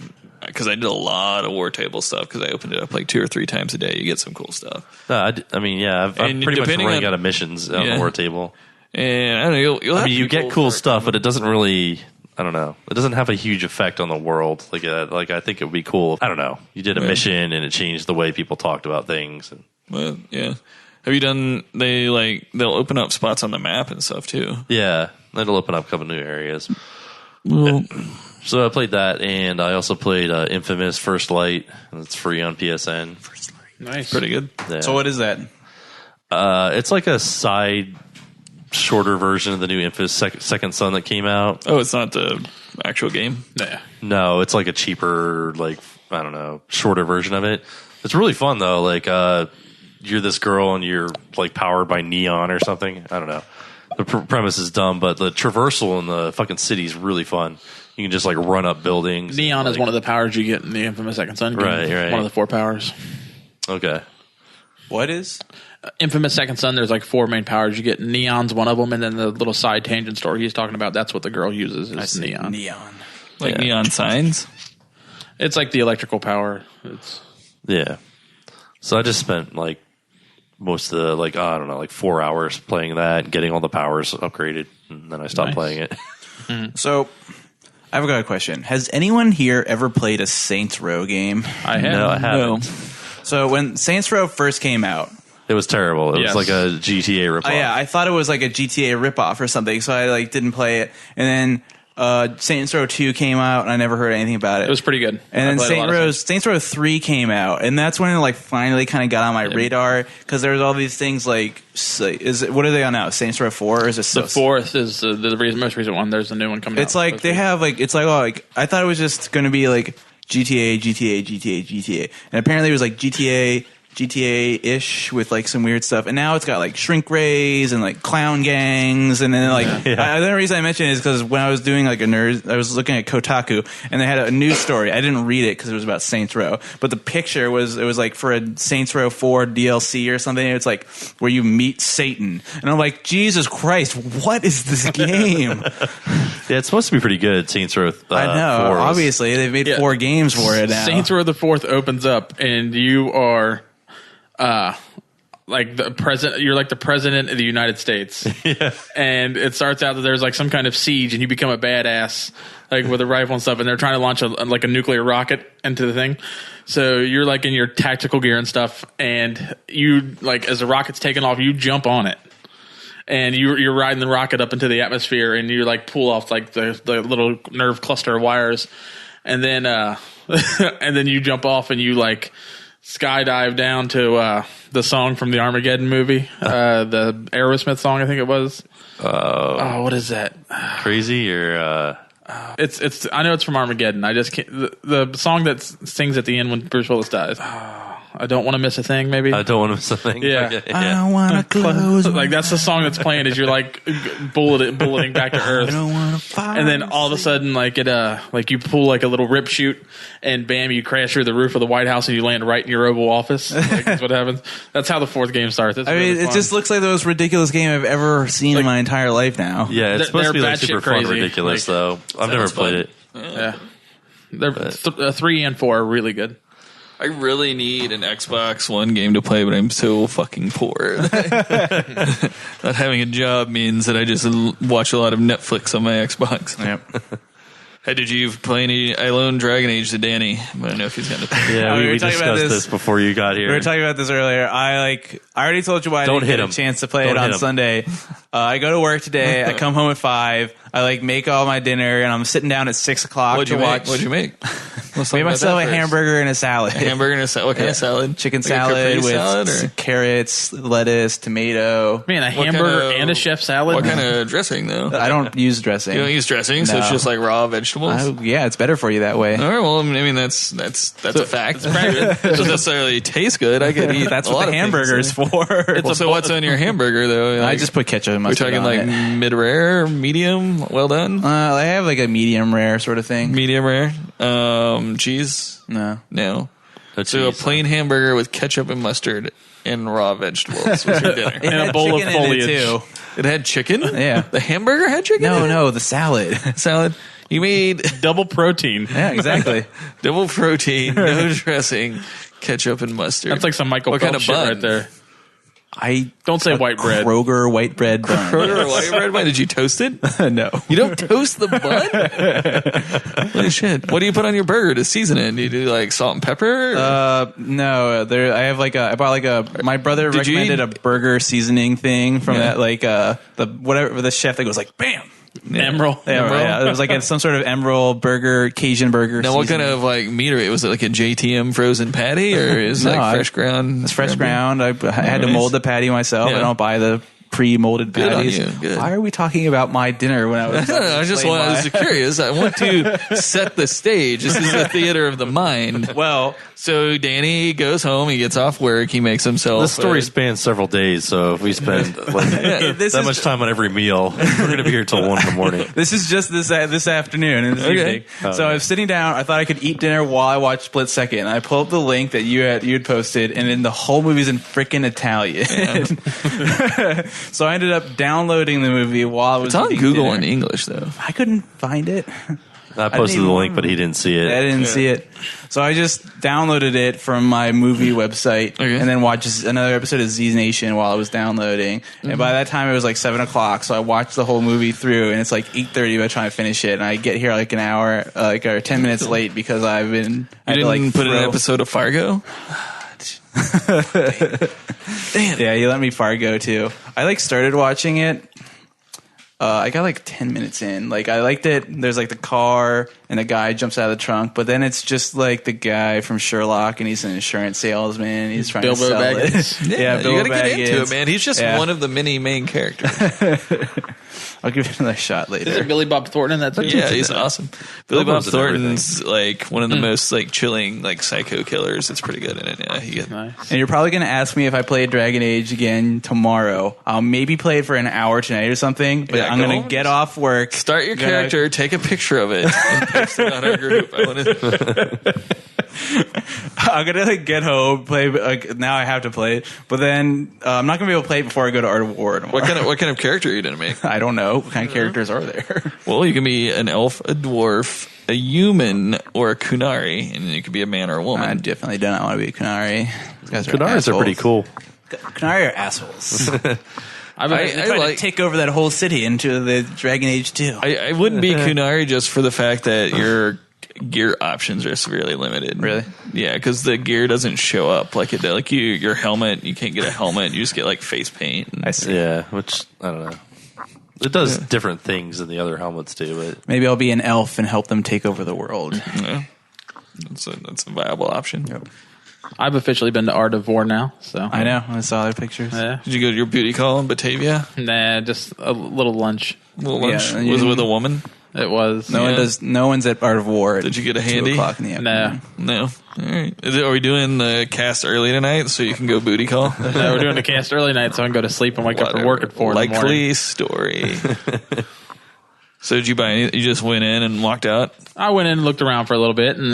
because I did a lot of war table stuff because I opened it up like 2 or 3 times a day. You get some cool stuff. I've And pretty much depending running on- out of missions on Yeah. the war table. And I don't know, you'll have You get people cool for- stuff, but it doesn't really. I don't know. It doesn't have a huge effect on the world. Like I think it would be cool. I don't know. You did a mission and it changed the way people talked about things. And Well, yeah. Have you done? They'll open up spots on the map and stuff too. yeah, it'll open up a couple new areas. Well, So I played that, and I also played Infamous First Light. And it's free on PSN. Nice. pretty good. Yeah. So what is that? It's like a shorter version of the new Infamous Second Son that came out. Oh, it's not the actual game. Yeah. No, it's like a cheaper, like, I don't know, shorter version of it. It's really fun though. Like, you're this girl and you're like powered by neon or something. I don't know. The premise is dumb, but the traversal in the fucking city is really fun. You can just like run up buildings. Neon is one of the powers you get in the Infamous Second Son game. Right. One of the 4 powers. Okay. What is? Infamous Second Son, there's like 4 main powers. You get Neon's one of them, and then the little side tangent story he's talking about, that's what the girl uses is Neon. Like neon signs? It's like the electrical power. Yeah. So I just spent like most of the, like, I don't know, like 4 hours playing that, getting all the powers upgraded, and then I stopped playing it. So, I've got a question. Has anyone here ever played a Saints Row game? I have. No, I haven't. No. So, when Saints Row first came out, It was terrible. It Yes. was like a GTA ripoff. yeah, I thought it was like a GTA ripoff or something, so I like didn't play it. And then Saints Row 2 came out, and I never heard anything about it. It was pretty good. And then Saints Row 3 came out, and that's when it like finally kind of got on my radar because there was all these things like what are they on now? Saints Row 4 or is it The 4th is the most recent one. There's a new one coming out. It's like they have like it's like oh like I thought it was just going to be like GTA, and apparently it was like GTA-ish with like some weird stuff, and now it's got like shrink rays and like clown gangs, and then like the only reason I mention it is because when I was doing like I was looking at Kotaku, and they had a news story. I didn't read it because it was about Saints Row, but the picture it was like for a Saints Row 4 DLC or something. It's like where you meet Satan, and I'm like, Jesus Christ, what is this game? Yeah, it's supposed to be pretty good. Saints Row. I know. 4 was- Obviously, they've made 4 games for it now. Saints Row the 4th opens up, and you are like the president. You're like the president of the United States. Yeah. And it starts out that there's like some kind of siege, and you become a badass, like with a rifle and stuff. And they're trying to launch a nuclear rocket into the thing. So you're like in your tactical gear and stuff, and you like as the rocket's taking off, you jump on it. And you're riding the rocket up into the atmosphere, and you like pull off like the little nerve cluster of wires, and then and then you jump off and you like skydive down to the song from the Armageddon movie, the Aerosmith song, I think it was. Oh, what is that? Crazy or It's I know it's from Armageddon. I just can't, the song that sings at the end when Bruce Willis dies. I don't want to miss a thing. Maybe I don't want to miss something. Yeah. Okay, I don't want to close. like that's the song that's playing as you're like bulleting back to Earth. I don't want to fire. And then all of a sudden, like it, like you pull like a little rip chute, and bam, you crash through the roof of the White House, and you land right in your Oval Office. Like, that's what happens. That's how the 4th game starts. It's I mean, really it fun. just looks like the most ridiculous game I've ever seen in my entire life now. Yeah, it's supposed to be They're like super batshit fun, and crazy. ridiculous Like, though. I've never sounds played fun. it. Yeah. They're 3 and 4 are really good. I really need an Xbox One game to play, but I'm so fucking poor. Not having a job means that I just watch a lot of Netflix on my Xbox. Yep. Hey, did you play any? I loaned Dragon Age to Danny. I don't know if he's going to play. Yeah, we were we talking about discussed this- this before you got We here. were talking about this earlier. I already told you why I Don't didn't hit get him. a chance to play Don't it on hit him. Sunday. I go to work today. I come home at 5. I like make all my dinner, and I'm sitting down at 6 o'clock What'd to you watch. make? What'd you make? Let's talk Made about myself that a first. hamburger and a salad. A hamburger and a salad. What kind of salad? Chicken Like a salad Capri with salad, or carrots, lettuce, tomato. Man, a What hamburger kind of- and a chef salad. what kind of dressing though? I don't use dressing. You don't use dressing, so it's No. just like raw vegetables. Yeah, it's better for you that way. All right, well, I mean that's a fact. It doesn't necessarily taste good. I could eat. That's a what lot the of things. hamburger's for. Well, so what's on your hamburger though? I Like, just put ketchup and we're mustard talking on like it. mid rare, medium, well done, I have like a medium rare sort of thing. medium rare. Cheese? No. No. That's So a easy. plain hamburger with ketchup and mustard and raw vegetables was your dinner. It And a had bowl of chicken in it, foliage. too. It had chicken. Yeah. The hamburger had chicken. in it? No, the salad. Salad. You made Double protein. Yeah, exactly. double protein, no dressing, ketchup and mustard. That's like some Michael What kind of Phelps shit bun? right there. I Don't say white bread. Kroger white bread bun. Kroger white bread bun. Did you toast it? No. You don't toast the bun? Holy shit. What do you put on your burger to season it? Do you do like salt and pepper? No, there. I have I bought like a. My brother Did you recommended eat- a burger seasoning thing from Yeah. that the chef that goes like bam. Emerald. Yeah, it was like some sort of emerald burger, Cajun burger. now, what kind seasoning. of like meat are it? Was it like a JTM frozen patty or is it No, like fresh ground? It's fresh ground. I had to mold the patty myself. Yeah. I don't buy the pre-molded Good on patties. you. Good. Why are we talking about my dinner when I was? I was curious. I want to set the stage. This is the theater of the mind. Well, So Danny goes home. He gets off work. He makes himself. This story spans several days, so if we spend that much time on every meal, we're going to be here till 1 in the morning. this is just this afternoon and this evening. So I was sitting down. I thought I could eat dinner while I watched Split Second. And I pulled up the link that you had posted, and then the whole movie's in freaking Italian. Yeah. So I ended up downloading the movie while I was. It's on eating Google dinner. in English though. I couldn't find it. I posted the link, but he didn't see it. I didn't see it. So I just downloaded it from my movie website and then watched another episode of Z Nation while I was downloading. And by that time, it was like 7 o'clock. So I watched the whole movie through, and it's like 8:30 by the time I finish it. And I get here like an hour, or 10 minutes late because I've been. You didn't put an episode of Fargo? Damn. Yeah, you let me Fargo too. I like started watching it. I got like 10 minutes in. Like I liked it. There's like the car and the guy jumps out of the trunk, but then it's just like the guy from Sherlock, and he's an insurance salesman. And he's trying Bilbo to sell Baggins. it. Yeah, you gotta Baggins. get into it, man. He's just one of the many main characters. I'll give it another shot later. Is it Billy Bob Thornton in that too? Yeah, he's awesome. Billy Bob Bilbo's in Thornton's like one of the most like chilling like psycho killers. It's pretty good in it. Yeah, Nice. And you're probably going to ask me if I play Dragon Age again tomorrow. I'll maybe play it for an hour tonight or something, but Yeah, I'm go going to home. get off work. Start your character, take a picture of it, and post it on our group. I want to. I'm going to like get home, play. Like, now I have to play it, but then I'm not going to be able to play it before I go to Art of War tomorrow. What kind of character are you gonna make? I don't know. What kind of characters are there? Well, you can be an elf, a dwarf, a human, or a kunari, and you could be a man or a I woman. definitely do not want to be a Kunari. These guys are Kunaris are assholes. pretty cool. Kunari are assholes. I Trying like. to take over that whole city into the Dragon Age 2. I wouldn't be kunari just for the fact that your gear options are severely limited. Really? Yeah, because the gear doesn't show up like it does. Like your helmet, you can't get a helmet. You just get like face paint. I see. Yeah, which I don't know. It does different things than the other helmets do, but Maybe I'll be an elf and help them take over the world. Yeah. That's a viable option. Yep. I've officially been to Art of War now, so I know. I saw their pictures. yeah. Did you go to your booty call in Batavia? Nah, just a little lunch. Little lunch? Yeah, Was it with a woman? It was. No one does. No one's at Art of War. Did you get a at handy? 2 o'clock in the afternoon. Nah. No. All right. Are we doing the cast early tonight so you can go booty call? No, we're doing the cast early night, so I can go to sleep and wake up for work at 4 in the morning. Likely story. So did you buy any? You just went in and walked out? I went in and looked around for a little bit, and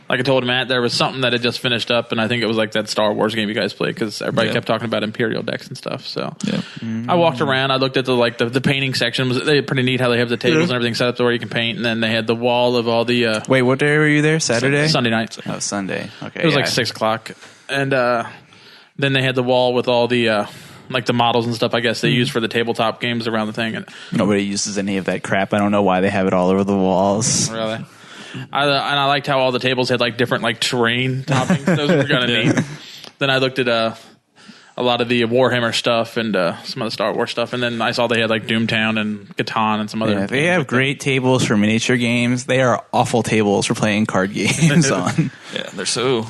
like I told Matt, there was something that had just finished up, and I think it was like that Star Wars game you guys played because everybody kept talking about Imperial decks and stuff. So Yeah. I walked around. I looked at the painting section. They pretty neat how they have the tables and everything set up to where you can paint, and then they had the wall of all the Wait, what day were you there? Saturday? Sunday night. Oh, Sunday. Okay. It was like 6 o'clock, and then they had the wall with all the like the models and stuff. I guess they use for the tabletop games around the thing. And Nobody uses any of that crap. I don't know why they have it all over the walls. really, I liked how all the tables had like different like terrain toppings. Those were kind of neat. Then I looked at a lot of the Warhammer stuff and some of the Star Wars stuff, and then I saw they had like Doomtown and Catan and some other. Yeah, they games have like that. great tables for miniature games. They are awful tables for playing card games on. Yeah, they're so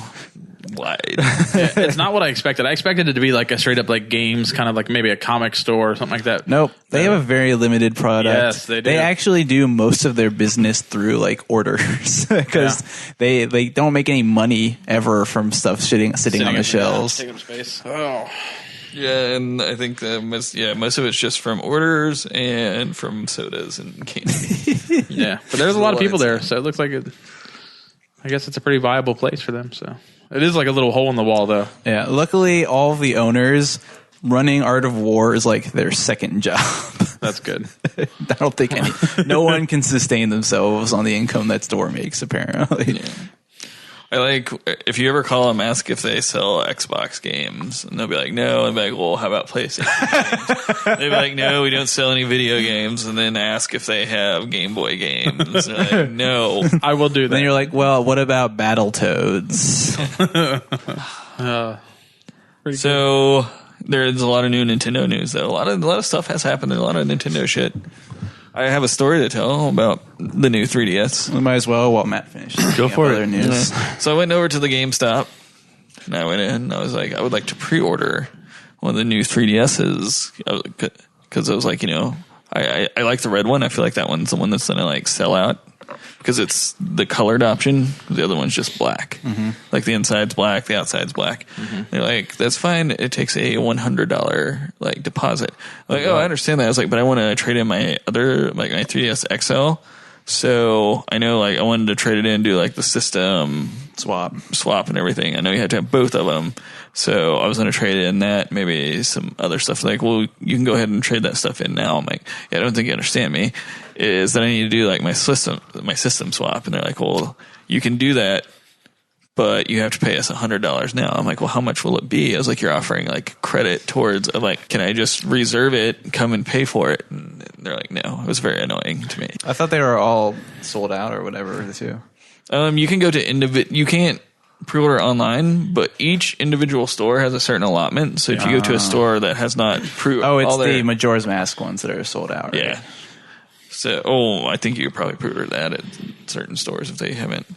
wide. It's not what I expected. I expected it to be like a straight up like games, kind of like maybe a comic store or something like that. Nope. They have a very limited product. Yes, they do. They actually do most of their business through like orders because they don't make any money ever from stuff sitting on the shelves. Taking up space. Oh. Yeah, and I think most of it's just from orders and from sodas and candy. Yeah, but there's a lot of people there, so it looks like it. I guess it's a pretty viable place for them. So it is like a little hole in the wall, though. Yeah. Luckily, all of the owners running Art of War is like their second job. That's good. I don't think no one can sustain themselves on the income that store makes. Apparently. Yeah. I like if you ever call them, ask if they sell Xbox games, and they'll be like, "No," and be like, "Well, how about PlayStation games?" They'll be like, "No, we don't sell any video games," and then ask if they have Game Boy games. Like, no, I will do that. Then you're like, well, what about Battletoads? So there's a lot of new Nintendo news, though. A lot of stuff has happened. A lot of Nintendo shit. I have a story to tell about the new 3DS. We might as well while Matt finishes. Go for it. Other news. So I went over to the GameStop, and I went in, and I was like, I would like to pre-order one of the new 3DSs because I was like, I like the red one. I feel like that one's the one that's going to like sell out because it's the colored option. The other one's just black. Like the inside's black, the outside's black. They're like, that's fine. It takes a $100 like deposit. I'm like, I understand that. I was like, but I want to trade in my other, like my 3DS XL. So I know like I wanted to trade it in, do like the system swap and everything. I know you had to have both of them. So I was going to trade in that, maybe some other stuff. Like, well, you can go ahead and trade that stuff in now. I'm like, yeah, I don't think you understand me. Is that I need to do like my system swap. And they're like, well, you can do that, but you have to pay us $100 now. I'm like, well, how much will it be? I was like, you're offering like credit towards, I'm like, can I just reserve it, come and pay for it? And they're like, no. It was very annoying to me. I thought they were all sold out or whatever too. You can go to you can't pre-order online, but each individual store has a certain allotment. So if you go to a store that has not pre-ordered, it's the Majora's Mask ones that are sold out. Right? Yeah. So, I think you could probably pre-order that at certain stores if they haven't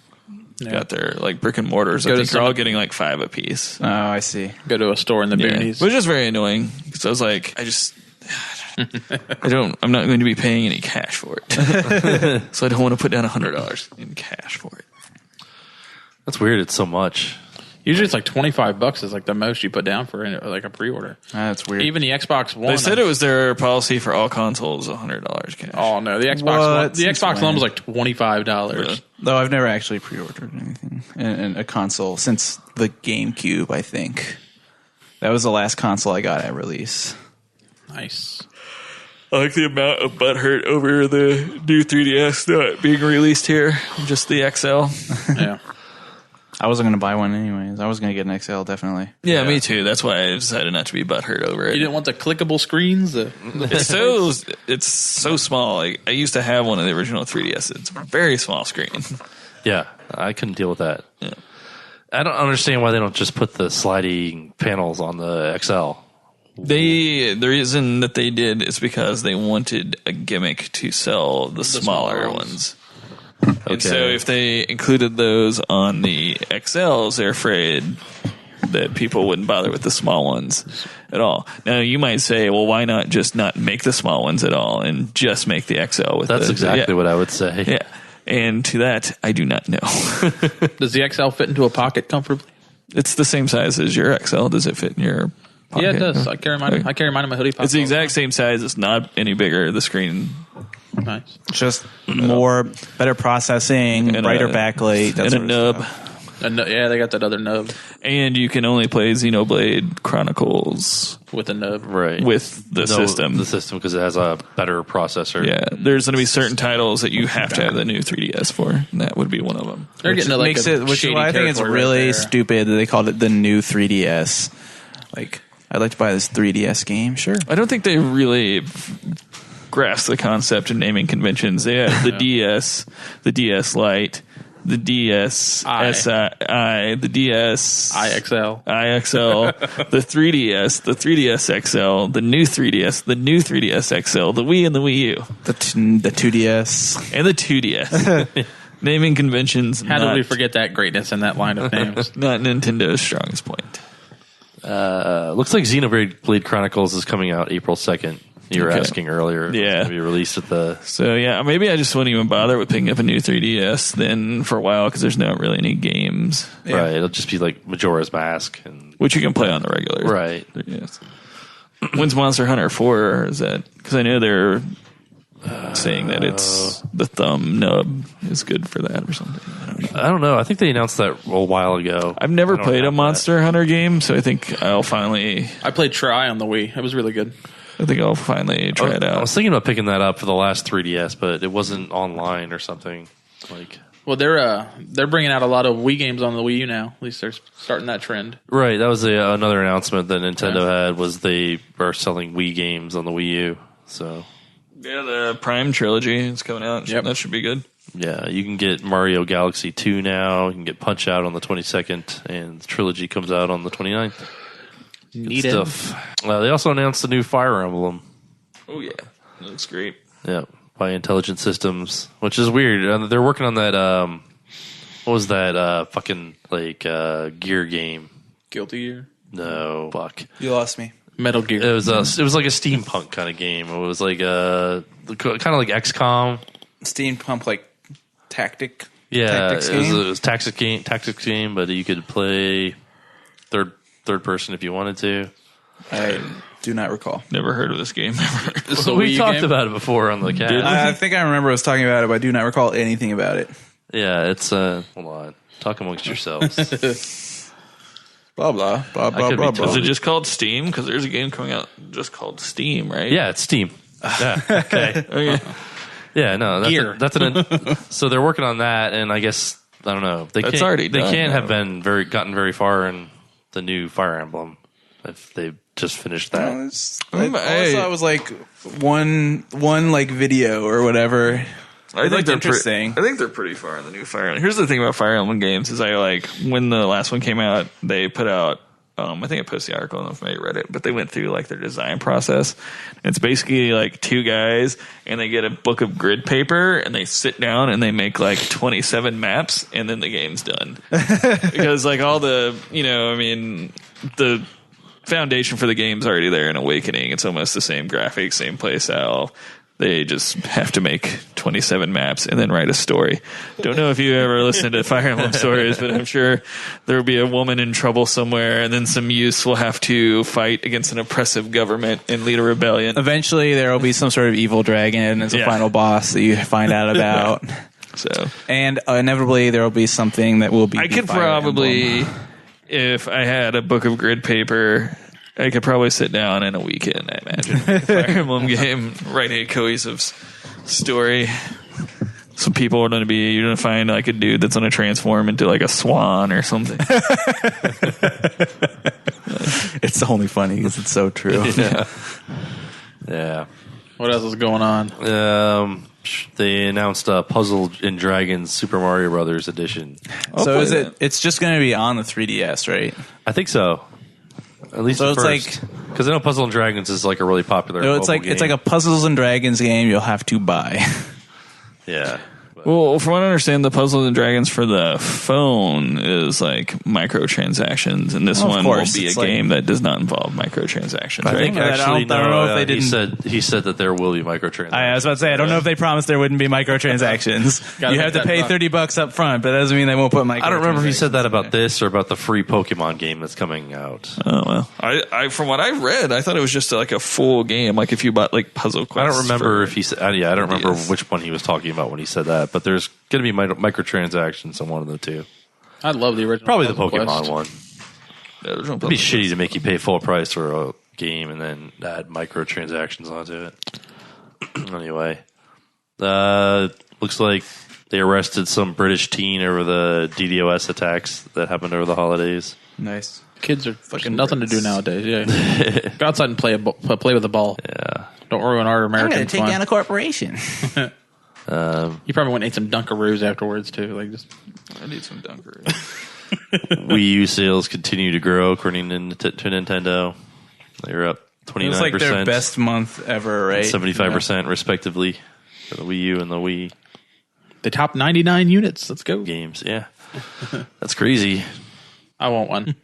got their like brick and mortars. I think they're all getting like 5 a piece. Oh, I see. Go to a store in the boonies. Which is very annoying because I was like, I'm not going to be paying any cash for it. So I don't want to put down $100 in cash for it. That's weird. It's so much. Usually it's like $25 is like the most you put down for like a pre-order. That's weird. Even the Xbox One. They said it was their policy for all consoles, $100 cash. Oh no, the Xbox One was like $25. Really? Though I've never actually pre-ordered anything in a console since the GameCube. I think that was the last console I got at release. Nice. I like the amount of butthurt over the new 3DS not being released here. Just the XL. Yeah. I wasn't going to buy one anyways. I was going to get an XL, definitely. Yeah, me too. That's why I decided not to be butthurt over it. You didn't want the clickable screens? It's so small. I used to have one of the original 3DS. It's a very small screen. Yeah, I couldn't deal with that. Yeah. I don't understand why they don't just put the sliding panels on the XL. The reason that they did is because they wanted a gimmick to sell the smaller ones. Okay. And so if they included those on the XLs, they're afraid that people wouldn't bother with the small ones at all. Now, you might say, well, why not just not make the small ones at all and just make the XL with That's exactly what I would say. Yeah. And to that, I do not know. Does the XL fit into a pocket comfortably? It's the same size as your XL. Does it fit in your pocket? Yeah, it does. I carry mine in my hoodie pocket. It's the exact same size. It's not any bigger. The screen... Nice. Just better processing, and brighter backlight, and a nub. Yeah, they got that other nub And you can only play Xenoblade Chronicles with a nub, right? With the system, because it has a better processor. Yeah, there's going to be certain titles that you have to have the new 3DS for, and that would be one of them. They're getting which is why I think it's really stupid that they called it the new 3DS. Like, I'd like to buy this 3DS game, sure. I don't think they really grasp the concept of naming conventions. They have the DS, the DS Lite, the DS SI, the DS IXL, the 3DS, the 3DS XL, the new 3DS, the new 3DS XL, the Wii and the Wii U, the 2DS, and the 2DS. Naming conventions. How did we forget that greatness in that line of names? Not Nintendo's strongest point. Looks like Xenoblade Chronicles is coming out April 2nd. You were asking earlier. Yeah. It's going to be released at the... So, yeah, maybe I just wouldn't even bother with picking up a new 3DS then for a while because there's not really any games. Yeah. Right. It'll just be like Majora's Mask. Which you can play on the regular. Right. 3DS. When's Monster Hunter 4? Is that... Because I know they're saying that it's the thumb nub is good for that or something. I don't know. I think they announced that a while ago. I've never played a Monster Hunter game, so I think I'll finally... I played Try on the Wii. It was really good. I think I'll finally try it out. I was thinking about picking that up for the last 3DS, but it wasn't online or something. Well, they're bringing out a lot of Wii games on the Wii U now. At least they're starting that trend. Right. That was another announcement that Nintendo had, was they are selling Wii games on the Wii U. So yeah, the Prime trilogy is coming out. Yep. That should be good. Yeah, you can get Mario Galaxy 2 now. You can get Punch Out on the 22nd, and the trilogy comes out on the 29th. Neat stuff. They also announced the new Fire Emblem. Oh, yeah. That looks great. Yeah, by Intelligent Systems, which is weird. They're working on that, what was that fucking, Gear game? Guilty Gear? No. Fuck. You lost me. Metal Gear. It was like a steampunk kind of game. It was like kind of like XCOM. Steampunk like tactics it was tactics game, but you could play third person if you wanted to. I do not recall. Never heard of this game. So we talked about it before on the cast. I think I remember us talking about it, but I do not recall anything about it. Yeah, it's hold on. Talk amongst yourselves. Blah blah blah blah blah. Is it just called Steam? Because there's a game coming out just called Steam, right? Yeah, it's Steam. Yeah, okay. Okay. Yeah, no, Gear. So they're working on that, and I guess I don't know. They That's already They done, can't have though. been gotten very far in the new Fire Emblem if they just finished that. I saw it was like one like video or whatever. I think they're interesting. I think they're pretty far in the new Fire Emblem. Here's the thing about Fire Emblem games is when the last one came out, they put out I think I posted the article, I don't know if I read it, but they went through like their design process. It's basically like two guys and they get a book of grid paper and they sit down and they make like 27 maps and then the game's done. Because like all the, the foundation for the game's already there in Awakening. It's almost the same graphics, same play style. They just have to make 27 maps and then write a story. Don't know if you ever listened to Fire Emblem stories, but I'm sure there will be a woman in trouble somewhere, and then some youths will have to fight against an oppressive government and lead a rebellion. Eventually, there will be some sort of evil dragon as a final boss that you find out about. So, and inevitably, there will be something that will be. I could probably, if I had a book of grid paper, I could probably sit down in a weekend, I imagine. Fire Emblem game, write a cohesive story. Some people are going to you're going to find like a dude that's going to transform into like a swan or something. It's only funny because it's so true. Yeah. What else is going on? They announced Puzzle and Dragons Super Mario Brothers edition. So is it? It's just going to be on the 3DS, right? I think so. At least so it's first. Because I know Puzzle and Dragons is like a really popular. No, it's like game. It's like a Puzzles and Dragons game you'll have to buy. Yeah. Well, from what I understand, the Puzzles and Dragons for the phone is like microtransactions, and this one will be a game that does not involve microtransactions. I think actually, I don't know if they didn't. He said that there will be microtransactions. I was about to say, I don't know if they promised there wouldn't be microtransactions. You have to pay $30 up front, but that doesn't mean they won't put microtransactions. I don't remember if he said that about this or about the free Pokemon game that's coming out. Oh well, I from what I read, I thought it was just like a full game, like if you bought like Puzzle Quest. I don't remember if he said. I don't remember which one he was talking about when he said that, but there's going to be microtransactions on one of the two. I love the original. Probably the Puzzle Pokemon Quest. one. Yeah, It'd be shitty to make you pay full price for a game and then add microtransactions onto it. Anyway, looks like they arrested some British teen over the DDoS attacks that happened over the holidays. Nice. Kids are fucking nothing to do nowadays. Yeah, go outside and play with a ball. Yeah, don't ruin our American I'm going to take fun. down a corporation. You probably went and ate some Dunkaroos afterwards too. Like just, I need some Dunkaroos. Wii U sales continue to grow according to Nintendo. They're up 29%. It's like their best month ever, right? 75% respectively for the Wii U and the Wii. the top 99 units. Let's go. Games, yeah. That's crazy. I want one.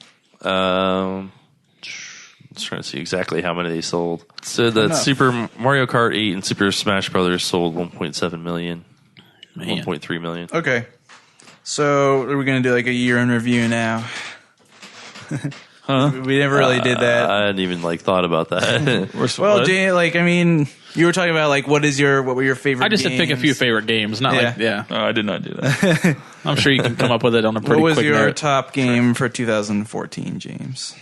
Let's try to see exactly how many they sold. So that Super Mario Kart 8 and Super Smash Brothers sold 1.7 million. 1.3 million. Okay. So are we going to do like a year in review now? Huh? We never really did that. I hadn't even thought about that. Well, Jay, like, I mean, you were talking about like what were your favorite I just games? said pick a few favorite games. Not Oh, I did not do that. I'm sure you can come up with it on a pretty What was quick your note. top game for 2014, James?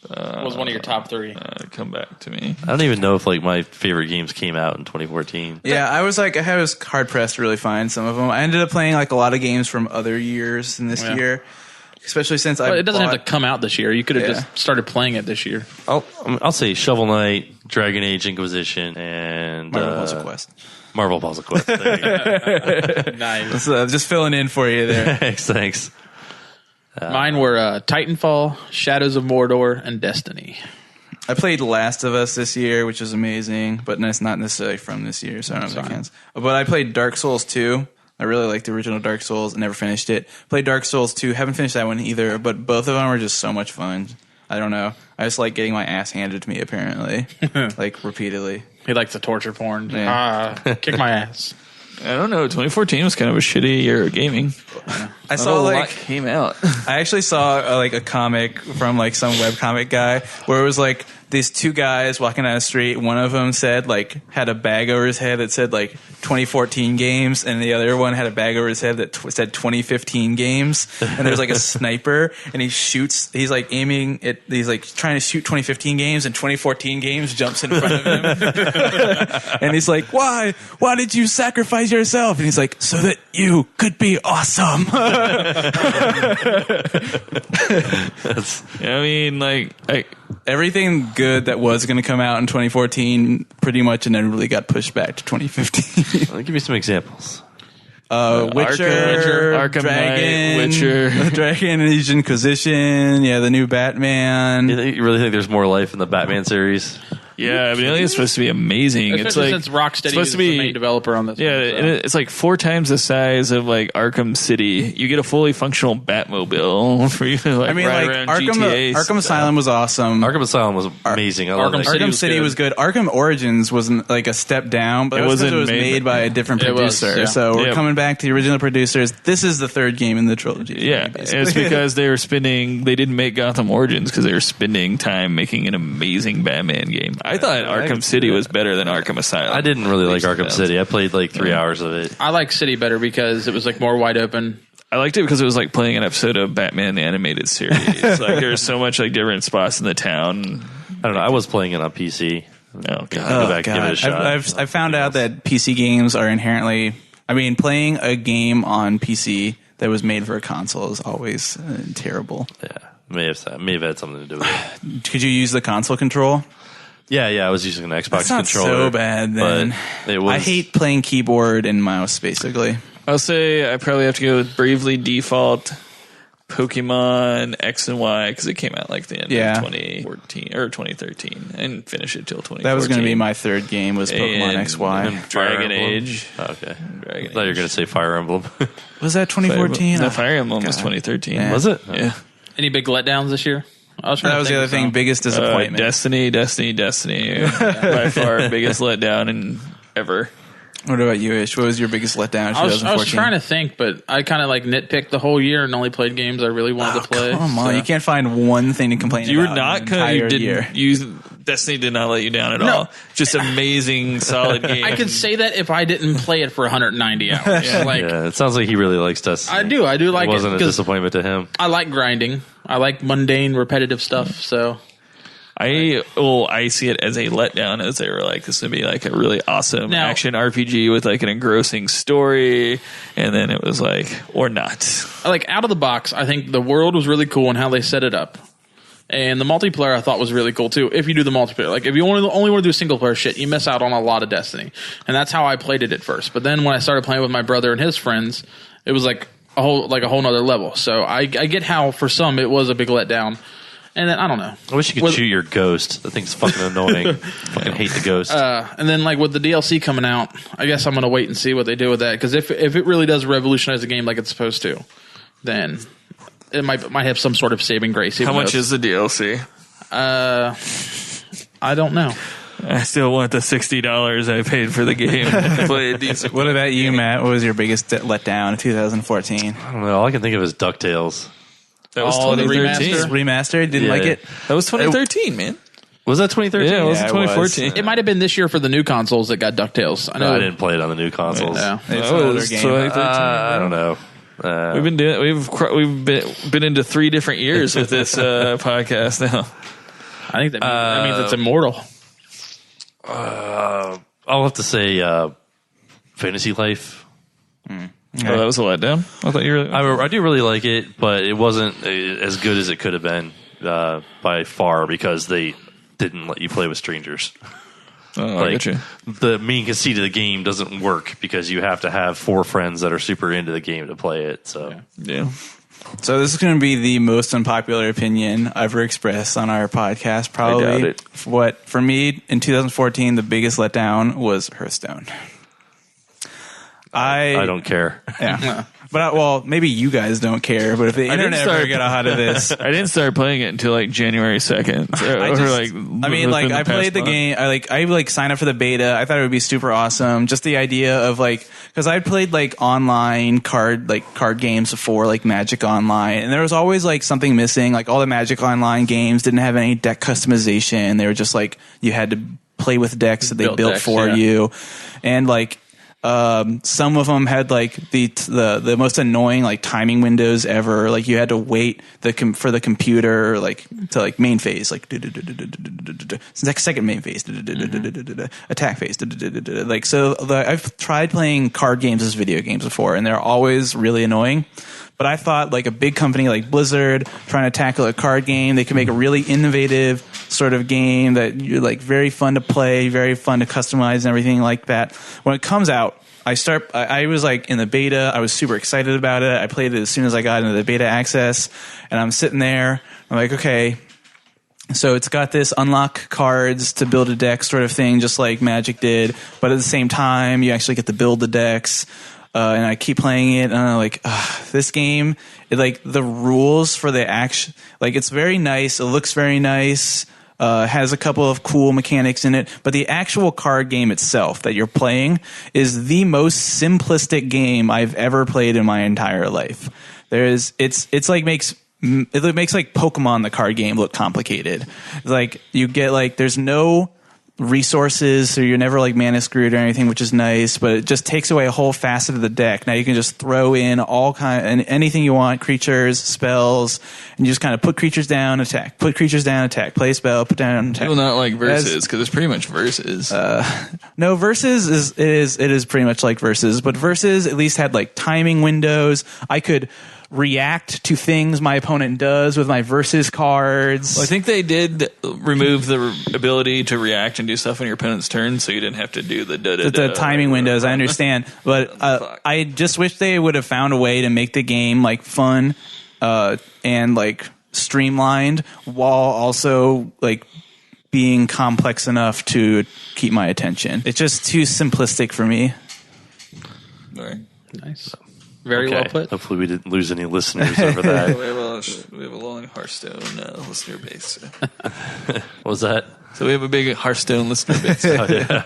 What was one of your top three? Come back to me. I don't even know if like my favorite games came out in 2014. Yeah, I was hard pressed to really find some of them. I ended up playing like a lot of games from other years in this year, especially since It doesn't have to come out this year. You could have Yeah. just started playing it this year. I'll say Shovel Knight, Dragon Age Inquisition, and Marvel Puzzle Quest. Marvel Puzzle Quest. There you go. Nice. So just filling in for you there. Thanks. Mine were Titanfall, Shadows of Mordor, and Destiny. I played Last of Us this year, which was amazing, but it's not necessarily from this year, so I don't know if it counts. But I played Dark Souls 2. I really liked the original Dark Souls. I never finished it. Played Dark Souls 2. Haven't finished that one either, but both of them were just so much fun. I don't know. I just like getting my ass handed to me, apparently, like repeatedly. He likes the torture porn. Yeah. Kick my ass. I don't know. 2014 was kind of a shitty year of gaming. I saw a lot like came out. I actually saw like a comic from like some webcomic guy where it was like these two guys walking down the street. One of them said like had a bag over his head that said like 2014 games, and the other one had a bag over his head that said 2015 games. And there's like a sniper, and he shoots. He's like aiming at. He's like trying to shoot 2015 games, and 2014 games jumps in front of him. And he's like, "Why? Why did you sacrifice yourself?" And he's like, "So that you could be awesome." I mean, like, Everything good that was going to come out in 2014 pretty much inevitably got pushed back to 2015. Give me some examples. Witcher, Arkham Dragon, Knight, Witcher. Dragon Age Inquisition, yeah, the new Batman. You really think there's more life in the Batman series? yeah, I mean, I think it's supposed to be amazing. Especially It's like since Rocksteady supposed is to be the main developer on this. Yeah, one, so. and it's like 4 times the size of like Arkham City. You get a fully functional Batmobile for you to like I mean, ride like around Arkham GTA. Asylum was awesome. Arkham Asylum was amazing. I love Arkham that. City Arkham was City good. was good. Arkham Origins wasn't like a step down, but It it was wasn't because it was made- made by a different It was, producer. yeah. So we're Yeah. coming back to the original producers. This is the third game in the trilogy. Yeah, and basically. it's because they didn't make Gotham Origins because they were spending time making an amazing Batman game. I thought Arkham City was better than Arkham Asylum. I didn't really like At Arkham least City. I played like 3 hours of it. I like City better because it was like more wide open. I liked it because it was like playing an episode of Batman the Animated Series. Like there's so much like different spots in the town. I don't know. I was playing it on PC. Oh god. Go back and give it a shot. I've found out that PC games are inherently. I mean, playing a game on PC that was made for a console is always terrible. Yeah, may have had something to do with it. Could you use the console control? Yeah, I was using an Xbox That's not controller. so bad then. But it was. I hate playing keyboard and mouse, basically. I'll say I probably have to go with Bravely Default, Pokemon X and Y because it came out like the end Yeah. of 2014 or 2013 and finish it till 2014. That was going to be my third game. Was Pokemon And- XY. and Dragon Emblem? Age. Oh, okay. Dragon I thought you were going to say Fire Emblem. Was that 2014? No, Fire Emblem was God. 2013. Yeah. Was it? Yeah. Any big letdowns this year? I was trying That to was the think other of thing. some. Biggest disappointment. Destiny. By far biggest letdown in ever. What about you, Ish? What was your biggest letdown in I was 2014? trying to think, but I kind of like nitpicked the whole year and only played games I really wanted to play. Come on, so. you can't find one thing to complain You were about. not in an entire you didn't year. use Destiny did not let you down at all. Just amazing, solid game. I could say that if I didn't play it for 190 hours. Like Yeah, it sounds like he really likes Destiny. I do like it it wasn't a because disappointment to him. I like grinding. I like mundane, repetitive stuff. So I see it as a letdown as they were like, this would be like a really awesome Now- action RPG with like an engrossing story, and then it was like, or not. like out of the box, I think the world was really cool and how they set it up. And the multiplayer I thought was really cool too. If you do the multiplayer, like if you only want to do single player shit, you miss out on a lot of Destiny. And that's how I played it at first. But then when I started playing with my brother and his friends, it was like a whole nother level. So I get how for some it was a big letdown. And then I don't know. I wish you could shoot your ghost. That thing's fucking annoying. Fucking hate the ghost. And then like with the DLC coming out, I guess I'm gonna wait and see what they do with that. Because if it really does revolutionize the game like it's supposed to, then it might have some sort of saving grace. How much is the DLC? I don't know. I still want the $60 I paid for the game to play a decent. What about you, Matt? What was your biggest letdown in 2014? I don't know. All I can think of is DuckTales. That was Oh, the 2013. Remastered? Didn't like it? That was 2013, man. Was that 2013? Yeah, it was Yeah, it 2014. was. It might have been this year for the new consoles that got DuckTales. I know. No, I didn't play it on the new consoles. Yeah. It's That an older was game. 2013. I don't know. We've been into 3 different years with this podcast now. I think that means it's immortal. I'll have to say Fantasy Life. Oh, that was a letdown. I thought you were. I do really like it, but it wasn't as good as it could have been by far because they didn't let you play with strangers. Oh, I get you. The main conceit of the game doesn't work because you have to have 4 friends that are super into the game to play it. So Yeah. So this is going to be the most unpopular opinion ever expressed on our podcast, probably. I doubt it. For me, in 2014, the biggest letdown was Hearthstone. I don't care. Yeah. But well, maybe you guys don't care. But if the internet ever got out of this, I didn't start playing it until like January 2nd. I played the game. I signed up for the beta. I thought it would be super awesome. Just the idea of because I played online card games before, like Magic Online, and there was always something missing. Like all the Magic Online games didn't have any deck customization. They were just you had to play with decks that they built for you, and some of them had the most annoying timing windows ever. Like you had to wait for the computer to main phase, second main phase, attack phase. I've tried playing card games as video games before, and they're always really annoying. But I thought a big company like Blizzard trying to tackle a card game, they can make a really innovative sort of game that you're very fun to play, very fun to customize and everything like that. When it comes out, I was in the beta. I was super excited about it. I played it as soon as I got into the beta access, and I'm sitting there. I'm like, okay, so it's got this unlock cards to build a deck sort of thing, just like Magic did. But at the same time, you actually get to build the decks. And I keep playing it, and I'm like, this game, the rules for the action, it's very nice. It looks very nice. Has a couple of cool mechanics in it, but the actual card game itself that you're playing is the most simplistic game I've ever played in my entire life. It makes Pokemon the card game look complicated. You get there's no resources, so you're never mana screwed or anything, which is nice, but it just takes away a whole facet of the deck. Now you can just throw in anything you want, creatures, spells, and you just kind of put creatures down, attack, put creatures down, attack, play a spell, put down, attack. People not like Versus, because it's pretty much Versus. No, Versus is pretty much like Versus, but Versus at least had timing windows. I could react to things my opponent does with my Versus cards. Well, I think they did remove the ability to react and do stuff on your opponent's turn, so you didn't have to do the timing windows. I understand, but I just wish they would have found a way to make the game fun and streamlined, while also being complex enough to keep my attention. It's just too simplistic for me. All right. Nice. Very well put. Hopefully we didn't lose any listeners over that. We have a long Hearthstone listener base. What was that? So we have a big Hearthstone listener base. Oh, yeah.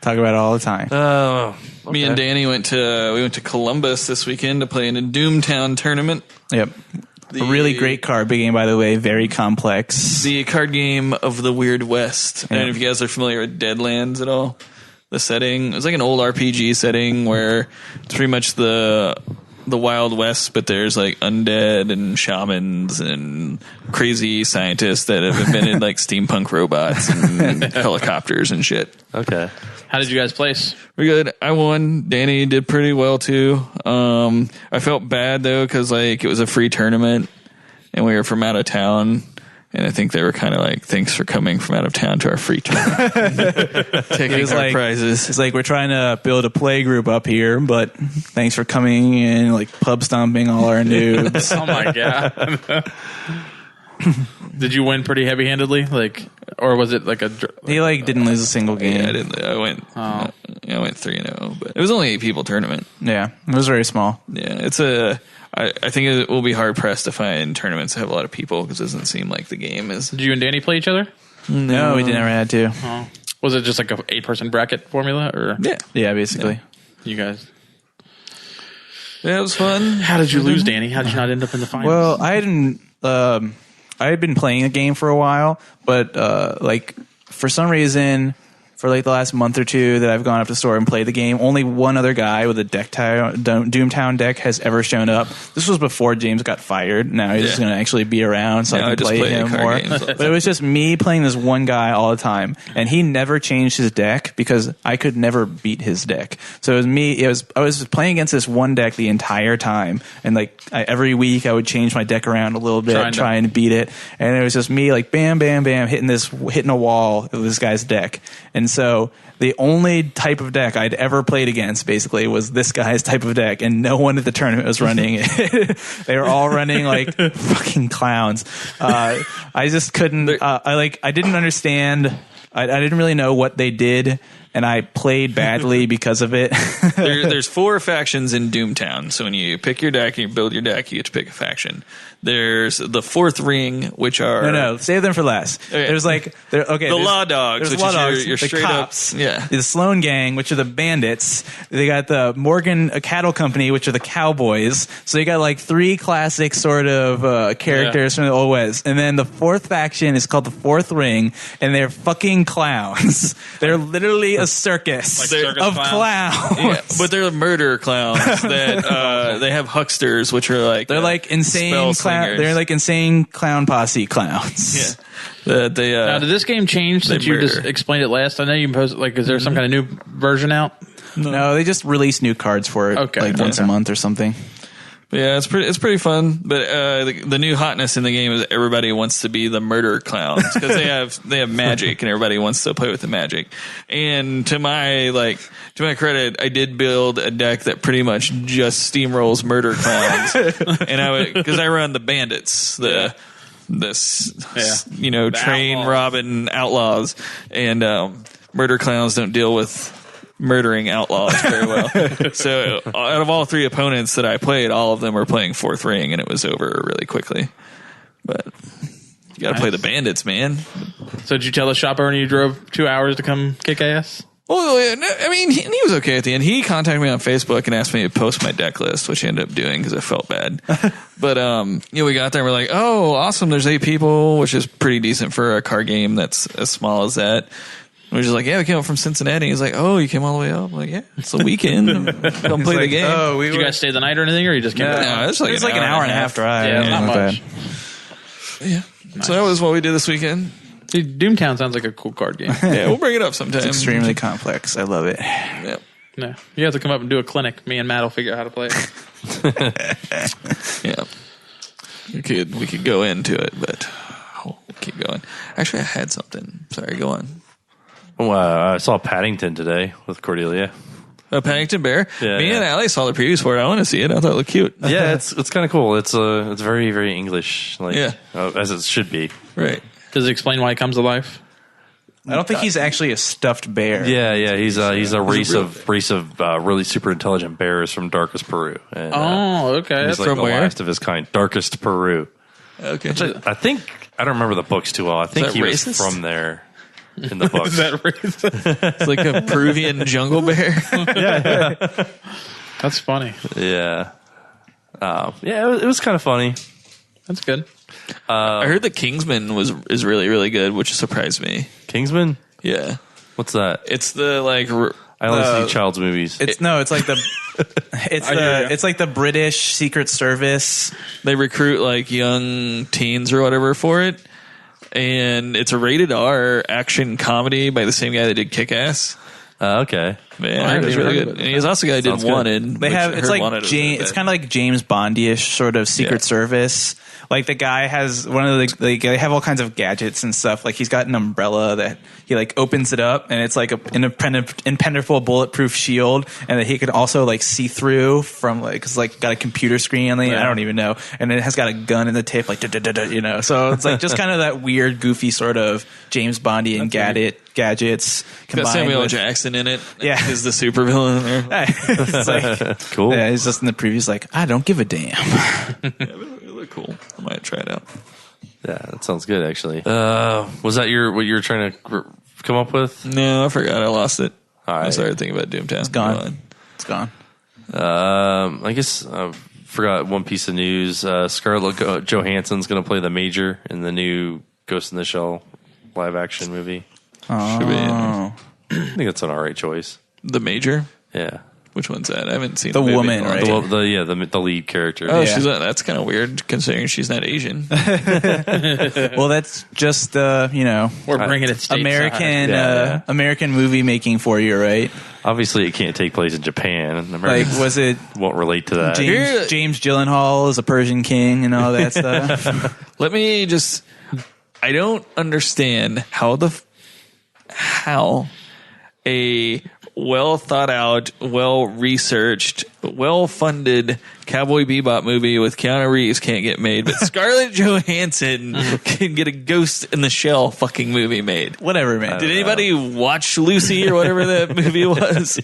Talk about it all the time. Okay. Me and Danny went to Columbus this weekend to play in a Doomtown tournament. Yep. A really great card game, by the way. Very complex. The card game of the Weird West. I don't know if you guys are familiar with Deadlands at all. The setting, it's an old RPG setting where it's pretty much the Wild West, but there's undead and shamans and crazy scientists that have invented steampunk robots and helicopters and shit. Okay. How did you guys place? We're good. I won. Danny did pretty well too. I felt bad though because it was a free tournament and we were from out of town. And I think they were kind of thanks for coming from out of town to our free tournament. Taking our prizes. It's we're trying to build a play group up here, but thanks for coming in, pub stomping all our noobs. Oh my God. Did you win pretty heavy handedly? Or was it He didn't lose a single game. Yeah, I didn't. I went 3-0, but it was only 8 people tournament. Yeah, it was very small. Yeah, I think it will be hard pressed to find tournaments that have a lot of people because it doesn't seem like the game is. Did you and Danny play each other? No, we never had to. Oh. Was it just a 8-person bracket formula, or yeah, basically. Yeah. You guys. Yeah, it was fun. How did you lose, Danny? How did you not end up in the finals? Well, I hadn't. I had been playing a game for a while, but for some reason, for the last month or two that I've gone up to the store and played the game, only one other guy with a Doomtown deck has ever shown up. This was before James got fired. Now he's going to actually be around, so I can play him more. But it was just me playing this one guy all the time, and he never changed his deck because I could never beat his deck. So it was me. I was playing against this one deck the entire time, and every week I would change my deck around a little bit, trying to beat it, and it was just me bam, bam, bam, hitting a wall of this guy's deck. And so the only type of deck I'd ever played against basically was this guy's type of deck, and no one at the tournament was running it. They were all running fucking clowns. I just couldn't. I didn't understand. I didn't really know what they did and I played badly because of it. There's 4 factions in Doomtown. So when you pick your deck and you build your deck, you get to pick a faction. There's the 4th ring, which are No, save them for last. Okay. There's like the Law Dogs, which is your the straight cops, up, yeah. The Sloan Gang, which are the bandits. They got the Morgan Cattle Company, which are the cowboys. So you got like 3 classic sort of characters from the Old West, and then the 4th faction is called the 4th Ring, and they're fucking clowns. They're literally a circus of clowns. Yeah, but they're murder clowns that they have hucksters, which are like They're like insane clown. They're like insane clown posse clowns. Yeah. Now, did this game change since you just explained it last? I know you posted, like, is there some kind of new version out? No, they just release new cards for it like once a month or something. Yeah, it's pretty fun. But the new hotness in the game is everybody wants to be the murder clowns because they have magic and everybody wants to play with the magic. And to my credit, I did build a deck that pretty much just steamrolls murder clowns, and because I run the bandits, train outlaws. robbing outlaws, and murder clowns don't deal with murdering outlaws very well. So out of all 3 opponents that I played, all of them were playing 4th Ring, and it was over really quickly. But you got to play the bandits, man. So did you tell the shop owner you drove 2 hours to come kick ass? Well, I mean, he was okay at the end. He contacted me on Facebook and asked me to post my deck list, which I ended up doing because I felt bad. But we got there and we're like, oh, awesome, there's 8 people, which is pretty decent for a card game that's as small as that. And we're just like, yeah, we came up from Cincinnati. He's like, oh, you came all the way up? I'm like, yeah, it's the weekend. Come play the game. Oh, Did you guys stay the night or anything, or you just came back? No, it's like an hour and a half drive. Yeah, not much. Yeah. Nice. So that was what we did this weekend. Dude, Doomtown sounds like a cool card game. Yeah, we'll bring it up sometime. It's extremely complex. I love it. Yep. No, you have to come up and do a clinic. Me and Matt will figure out how to play it. Yeah. We could go into it, but we'll keep going. Actually, I had something. Sorry, go on. Well, I saw Paddington today with Cordelia. A Paddington Bear. Yeah, Me and Allie saw the previews for it. I want to see it. I thought it looked cute. Yeah, it's kind of cool. It's very, very English, as it should be. Right. Does it explain why he comes to life? I don't think he's actually a stuffed bear. Yeah. He's a race of really super intelligent bears from Darkest Peru. And, okay. He's like from the where? last of his kind. Darkest Peru. Okay. Which I think I don't remember the books too well. I think he was from there in the books. Is that racist? It's like a Peruvian jungle bear. Yeah. That's funny. Yeah. It was kind of funny. That's good. I heard that Kingsman is really, really good, which surprised me. Kingsman? Yeah. What's that? It's the I only see child's movies. It's like the it's like the British Secret Service. They recruit like young teens or whatever for it, and it's a rated R action comedy by the same guy that did Kick-Ass. Okay. Man, I heard it's really good. And he's also the guy that did Wanted. It's kind of like James Bond-ish sort of Secret Service. Like the guy has one of the they have all kinds of gadgets and stuff. Like he's got an umbrella that he like opens it up and it's like an impenetrable bulletproof shield, and that he can also like see through from like cause like got a computer screen on the I don't even know, and it has got a gun in the tip like So it's like just kind of that weird goofy sort of James Bondian gadgets. Got Samuel Jackson in it. Yeah, he's the supervillain there. It's like, cool. Yeah, he's just in the previews like I don't give a damn. It looked cool. I might try it out. Yeah, that sounds good actually. Was that what you were trying to come up with? No, I forgot. I lost it. All right. I started thinking about Doomtown. It's gone. It's gone. I guess I forgot one piece of news. Scarlett Johansson's going to play the Major in the new Ghost in the Shell live action movie. Should be. I think that's an alright choice. The Major? Yeah. Which one's that? I haven't seen the movie woman, right? The lead character. Oh, yeah. That's kind of weird considering she's not Asian. Well, that's just we're bringing it stateside. American movie making for you, right? Obviously, it can't take place in Japan. Americans was it won't relate to that. James Gyllenhaal is a Persian king and all that stuff. Let me just. I don't understand how a well thought out, well researched, well funded Cowboy Bebop movie with Keanu Reeves can't get made, but Scarlett Johansson can get a Ghost in the Shell fucking movie made. Whatever, man. Did anybody watch Lucy or whatever that movie was?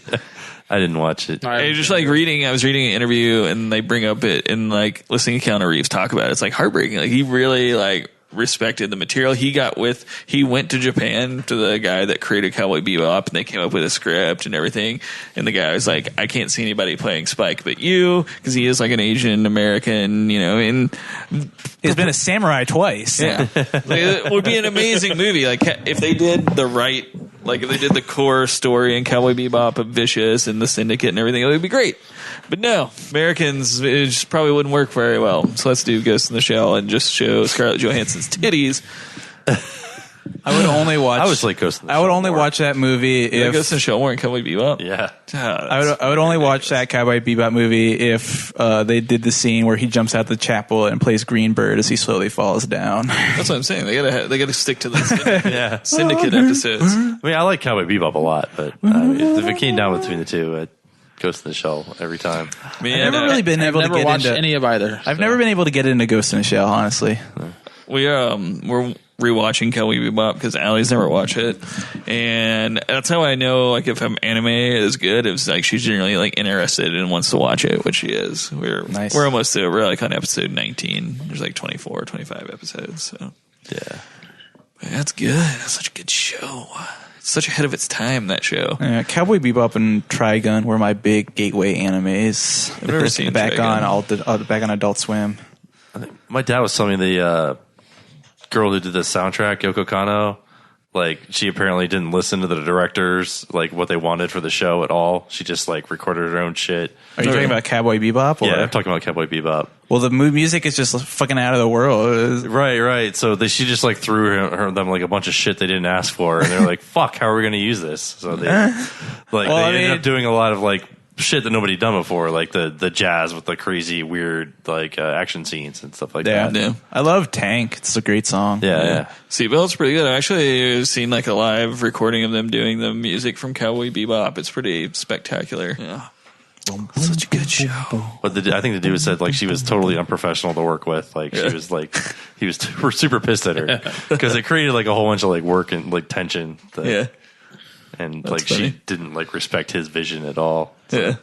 I didn't watch it. I was just like I was reading an interview and they bring up it and like listening to Keanu Reeves talk about it. It's like heartbreaking. Like he really like respected the material he went to Japan to the guy that created Cowboy Bebop and they came up with a script and everything, and the guy was like, I can't see anybody playing Spike but you, because he is like an Asian American, and he's been a samurai twice. Yeah. Like, it would be an amazing movie like if they did the right, like if they did the core story in Cowboy Bebop of Vicious and the Syndicate and everything, it would be great. But no, Americans, it just probably wouldn't work very well. So let's do Ghost in the Shell and just show Scarlett Johansson's titties. I would only watch. I was like Ghost in the Shell. I would only watch that movie if Ghost in the Shell weren't Cowboy Bebop. Yeah. I would only watch that Cowboy Bebop movie if they did the scene where he jumps out the chapel and plays Greenbird as he slowly falls down. That's what I'm saying. They gotta stick to the Syndicate episodes. I mean, I like Cowboy Bebop a lot, but if it came down between the two, I'd Ghost in the Shell every time. Man, I've never really been able to Never get watched into any of either. I've never been able to get into Ghost in the Shell, honestly. We're rewatching Cowboy Bebop because Allie's never watched it, and that's how I know like if an anime is good. It's like she's generally like interested and wants to watch it, which she is. We're almost there. We're like on episode 19. There's like 24 or 25 episodes. So Yeah. that's good. That's such a good show. It's such ahead of its time, that show. Cowboy Bebop and Trigun were my big gateway animes. I've never seen back Trigun. on Adult Swim. My dad was telling me the girl who did the soundtrack, Yoko Kanno, like she apparently didn't listen to the directors, like what they wanted for the show at all. She just like recorded her own shit. Are you talking about Cowboy Bebop? Or? Yeah, I'm talking about Cowboy Bebop. Well, the music is just fucking out of the world. Right. So she just like threw them like a bunch of shit they didn't ask for, and they're like, "Fuck, how are we going to use this?" So they ended up doing a lot of like shit that nobody done before, like the jazz with the crazy weird like action scenes and stuff like that. Yeah. I love Tank. It's a great song. Yeah. Seatbelt's pretty good. I actually seen like a live recording of them doing the music from Cowboy Bebop. It's pretty spectacular. Yeah. Such a good show. But I think the dude said like she was totally unprofessional to work with. Like she was like we're super pissed at her because it created like a whole bunch of like work and like tension. And that's like funny. she didn't like respect his vision at all. So, Yeah.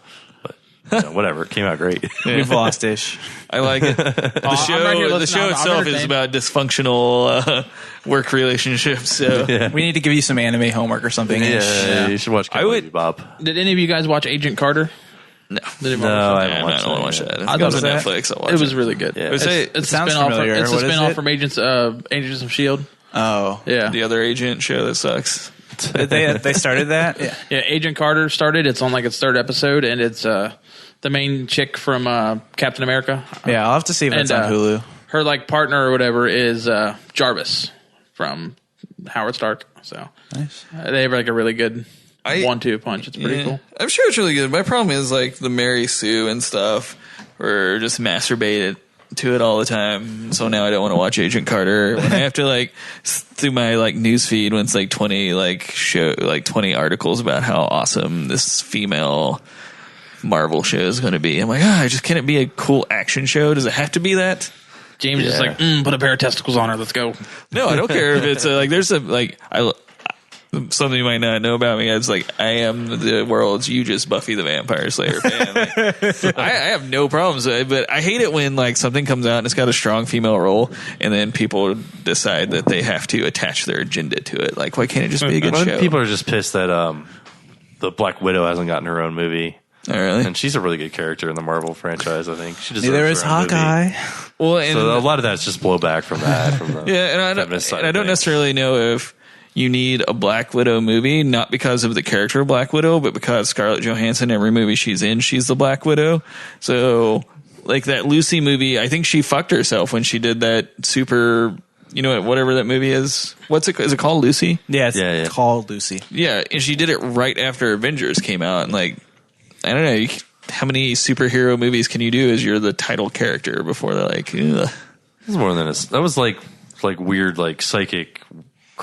But whatever, it came out great. We've lost Ish. I like it. The show itself is about dysfunctional work relationships. So We need to give you some anime homework or something. Yeah, you should watch Cowboy would- Bebop. Did any of you guys watch Agent Carter? no, No, I I haven't watched don't that. watch that. I It goes on thought that- Netflix. I'll watch It was really good. Yeah. It's It a sounds spinoff. familiar. It's a What is spinoff it? from Agents of Shield. Oh, Yeah, the other agent show that sucks. they started that. yeah. Agent Carter started. It's on like its third episode, and it's the main chick from Captain America. Yeah, I'll have to see if it's on Hulu. Her like partner or whatever is Jarvis from Howard Stark. So Nice. they have like a really good I- 1-2 punch. It's pretty cool. I'm sure it's really good. My problem is like the Mary Sue and stuff, or just masturbated to it all the time. So now I don't want to watch Agent Carter. When I have to like through my like news feed when it's like 20 20 articles about how awesome this female Marvel show is going to be. I'm like, can it be a cool action show? Does it have to be that? James is just like, put a pair of testicles on her. Let's go. No, I don't care if it's like there's a like something you might not know about me. It's like I am the world's hugest Buffy the Vampire Slayer fan. Like, I have no problems with it, but I hate it when like something comes out and it's got a strong female role, and then people decide that they have to attach their agenda to it. Like, why can't it just be a good show? People are just pissed that the Black Widow hasn't gotten her own movie. Oh, really? And she's a really good character in the Marvel franchise, I think. She deserves Neither is her own movie. Hawkeye. Well, and So a lot of that's just blowback from that. yeah, and I don't necessarily know if you need a Black Widow movie, not because of the character of Black Widow, but because Scarlett Johansson, every movie she's in, she's the Black Widow. So, like that Lucy movie, I think she fucked herself when she did that super, whatever that movie is. Is it called Lucy? Yeah, it's called Lucy. Yeah, and she did it right after Avengers came out, and like, I don't know, how many superhero movies can you do as you're the title character before they're like, ugh. It was more than that was like weird, like psychic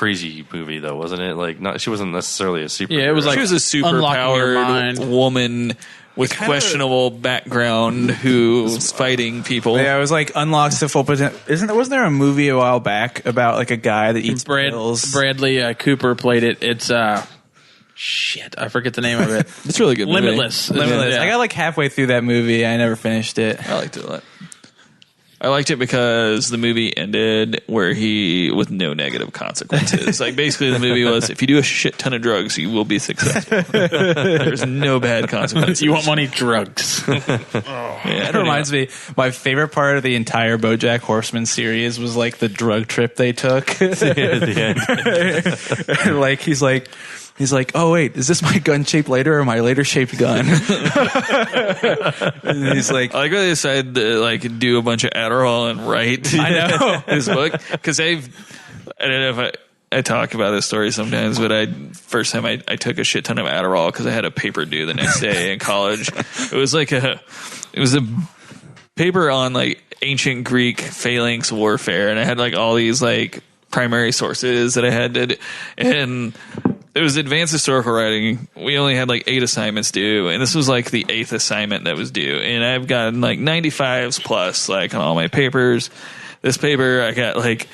crazy movie though, wasn't it? Like, not she wasn't necessarily a super. Yeah, it was like She was a super unlocking your powered mind. woman with questionable background who's fighting people. Yeah, it was like unlocks the full potential. Wasn't there a movie a while back about like a guy that eats pills? Bradley Cooper played it. It's shit, I forget the name of it. It's a really good movie. Limitless. Limitless. Yeah. I got like halfway through that movie. I never finished it. I liked it a lot. I liked it because the movie ended where he with no negative consequences. Like basically the movie was, if you do a shit ton of drugs, you will be successful. There's no bad consequences. You want money? Drugs. It reminds me, my favorite part of the entire BoJack Horseman series was like the drug trip they took. at the end. Like he's like, oh wait, is this my gun shaped lighter or my lighter shaped gun? And he's like, I like when they decided to like do a bunch of Adderall and write I know. his book because I don't know if I talk about this story sometimes, but first time I took a shit ton of Adderall because I had a paper due the next day in college. It was a paper on like ancient Greek phalanx warfare, and I had like all these like primary sources that I had to, and it was advanced historical writing. We only had like 8 assignments due, and this was like the 8th assignment that was due. And I've gotten like 95s plus like on all my papers. This paper, I got like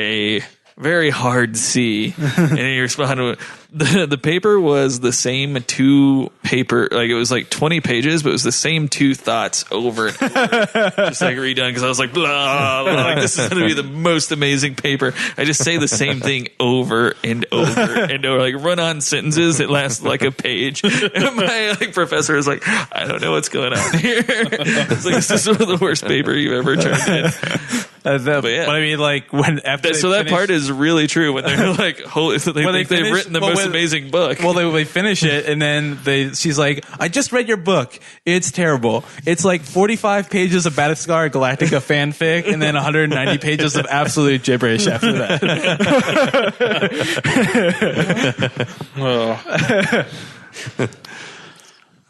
a very hard C. And he responded, the paper was the same 2 paper, like it was like 20 pages, but it was the same 2 thoughts over and over. Just like redone, because I was like, blah, blah, like this is going to be the most amazing paper. I just say the same thing over and over and over, like run-on sentences that last like a page. And my like professor was like, I don't know what's going on here. It's like, this is the worst paper you've ever turned in. but I mean, like when after that part is really true when they're like, holy, they think they've written the most amazing book. Well, they finish it, and then she's like, "I just read your book. It's terrible. It's like 45 pages of Battlestar Galactica fanfic, and then 190 pages of absolute gibberish after that."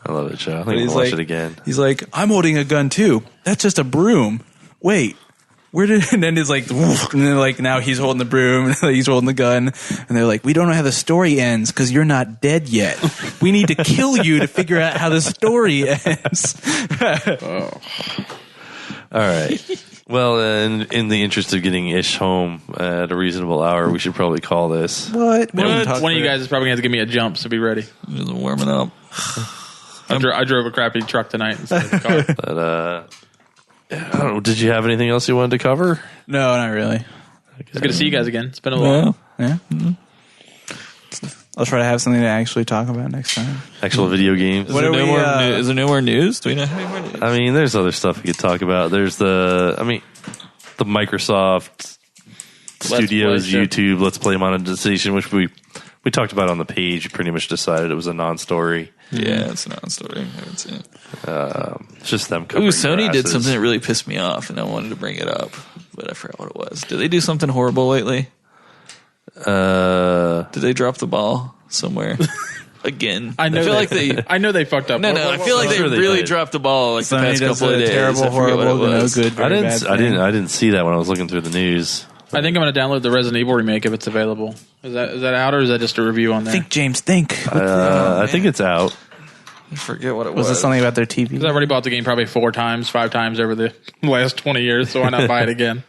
I love it, Joe. I think we'll watch it again. He's like, "I'm holding a gun too. That's just a broom. Wait." Where did, and then it's like, woof, and then like now he's holding the broom and he's holding the gun, and they're like, we don't know how the story ends because you're not dead yet. We need to kill you to figure out how the story ends. All right. Well, in the interest of getting Ish home at a reasonable hour, we should probably call this. What? One of you guys is probably going to have to give me a jump, so be ready. Just warming up. I drove a crappy truck tonight instead of a car. But I don't know. Did you have anything else you wanted to cover? No, not really. It's good to see you guys again. It's been a while. Yeah. Mm-hmm. I'll try to have something to actually talk about next time. Actual video games. Is there no more news? Do we not have any more news? I mean, there's other stuff we could talk about. There's the Microsoft Studios YouTube Let's Play monetization, which we talked about on the page. We pretty much decided it was a non-story. Yeah, it's a non-story. I haven't seen it. It's just them covering Sony did something that really pissed me off, and I wanted to bring it up, but I forgot what it was. Did they do something horrible lately? Did they drop the ball somewhere? Again. I know they fucked up. No, I feel like they really dropped the ball like Sony the past couple of days. Terrible, horrible, no good. I didn't see that when I was looking through the news. I think I'm going to download the Resident Evil remake if it's available. Is that out, or is that just a review on there? Think, James, think. I think it's out. I forget what it was. Was it something about their TV? Because I've already bought the game probably 4 times, 5 times over the last 20 years, so why not buy it again?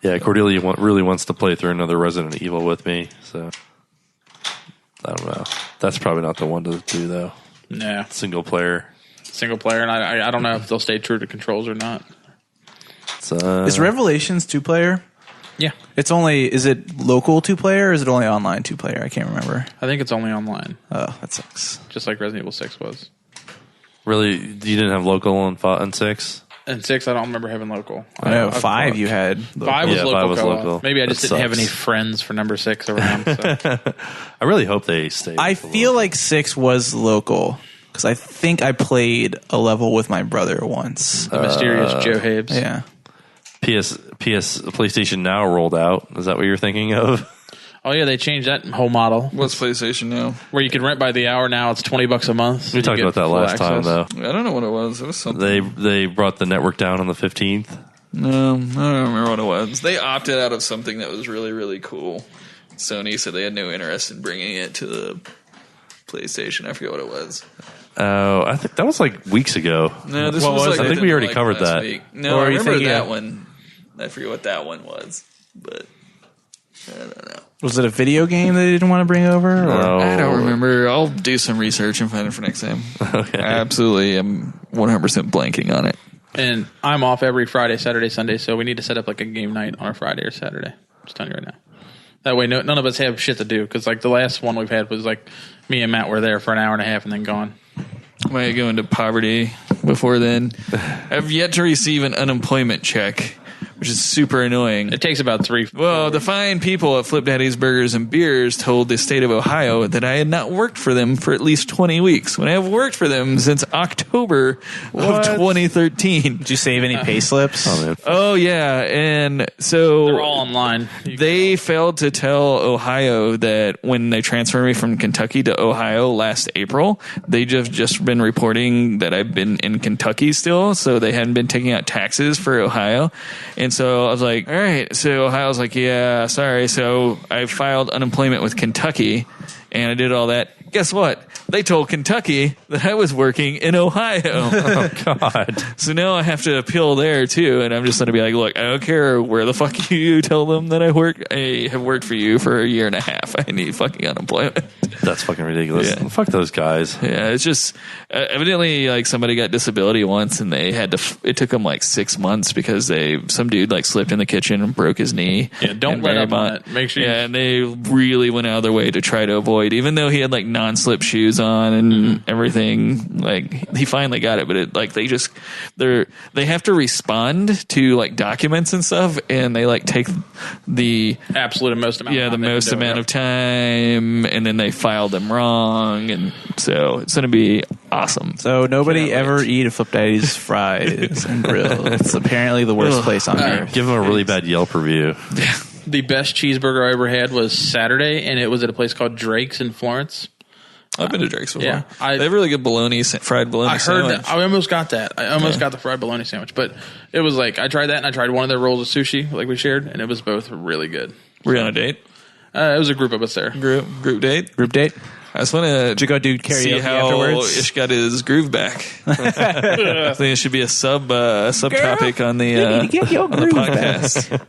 Yeah, Cordelia really wants to play through another Resident Evil with me, so I don't know. That's probably not the one to do, though. Yeah. Single player, and I don't know if they'll stay true to controls or not. Is Revelations 2-player? Yeah. Is it local 2-player or is it only online 2-player? I can't remember. I think it's only online. Oh, that sucks. Just like Resident Evil 6 was. Really? You didn't have local on 6? And 6, I don't remember having local. I know 5 you had. 5 was local. 5 was co-op. local. Maybe I just That didn't have sucks. any friends for number 6 around. So. I really hope they stay. I feel like 6 was local because I think I played a level with my brother once. The mysterious Joe Habes. Yeah. PlayStation Now rolled out. Is that what you're thinking of? Oh yeah, they changed that whole model. What's PlayStation Now? Where you could rent by the hour. Now it's $20 a month. We talked about that last time, though. I don't know what it was. It was something. They brought the network down on the 15th. No, I don't remember what it was. They opted out of something that was really, really cool. Sony said they had no interest in bringing it to the PlayStation. I forget what it was. Oh, I think that was like weeks ago. No, this was like I think we already covered that. week. No, I remember that one. I forget what that one was, but I don't know. Was it a video game they didn't want to bring over? Or? No. I don't remember. I'll do some research and find it for next time. Okay. I absolutely am 100% blanking on it. And I'm off every Friday, Saturday, Sunday, so we need to set up like a game night on a Friday or Saturday. I'm just telling you right now. That way, none of us have shit to do, because like the last one we've had was like me and Matt were there for an hour and a half and then gone. Might go into poverty before then. I've yet to receive an unemployment check, which is super annoying. It takes about 3. Well, the fine people at Flip Daddy's Burgers and Beers told the state of Ohio that I had not worked for them for at least 20 weeks, when I have worked for them since October of 2013. Did you save any pay slips? Oh, man. Oh, yeah. And so They're all online. they failed to tell Ohio that when they transferred me from Kentucky to Ohio last April, they just been reporting that I've been in Kentucky still, so they hadn't been taking out taxes for Ohio. And so I was like, all right. So Ohio's like, yeah, sorry. So I filed unemployment with Kentucky, and I did all that. Guess what? They told Kentucky that I was working in Ohio. Oh, God. So now I have to appeal there too, and I'm just going to be like, look, I don't care where the fuck you tell them that I have worked for you for a year and a half. I need fucking unemployment. That's fucking ridiculous. Yeah. Fuck those guys. Yeah, it's just evidently like somebody got disability once, and they had to. It took them like 6 months because some dude like slipped in the kitchen and broke his knee. Yeah, don't let up on it. Make sure. Yeah, and they really went out of their way to try to avoid, even though he had like non-slip shoes on and everything. Like he finally got it, but it like they have to respond to like documents and stuff, and they like take the Absolute most amount. the most amount of time, and then they filed them wrong, and so it's gonna be awesome. So nobody ever eat at Flip Daddy's Fries and Grill. It's apparently the worst place on earth. Give them a really bad Yelp review. The best cheeseburger I ever had was Saturday, and it was at a place called Drake's in Florence. I've been to Drake's before. Yeah, they have really good fried bologna I heard sandwich. that. I almost got that. I almost got the fried bologna sandwich, but it was like I tried that, and I tried one of their rolls of sushi, like we shared, and it was both really good. Were you on a date? It was a group of us there. Group date? Group date? I just want to. Did you go do karaoke see how afterwards? Ish got his groove back. I think it should be a subtopic on the get your on the groove podcast.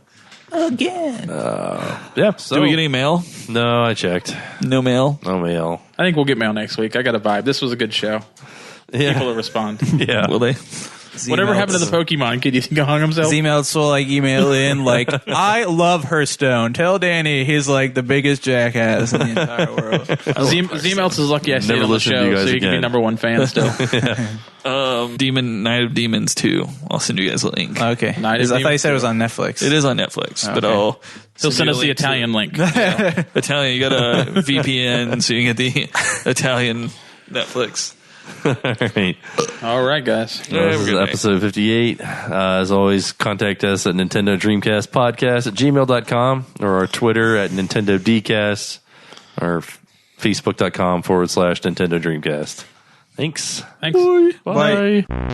Again. Yeah. So, Did we get any mail? No, I checked. No mail. No mail. I think we'll get mail next week. I got a vibe. This was a good show. Yeah. People will respond. Yeah. Will they? Whatever happened to the Pokemon kid? You think he hung himself? Z-Melts will like email in like, I love Hearthstone. Tell Danny he's like the biggest jackass in the entire world. Z-Melts is lucky I stayed Never on the listen to show, you guys so he can be again. #1 fan still. Night of Demons 2. I'll send you guys a link. Okay. Night of I thought you Demons said it was on Netflix. It is on Netflix, but Okay. He'll send us the you a link to Italian link. Italian. You got a VPN, so you get the Italian Netflix. All right. All right, guys. This is episode 58. As always, contact us at Nintendo Dreamcast Podcast at gmail.com or our Twitter at Nintendo Dcast or Facebook.com/Nintendo Dreamcast. Thanks. Thanks. Bye. Bye.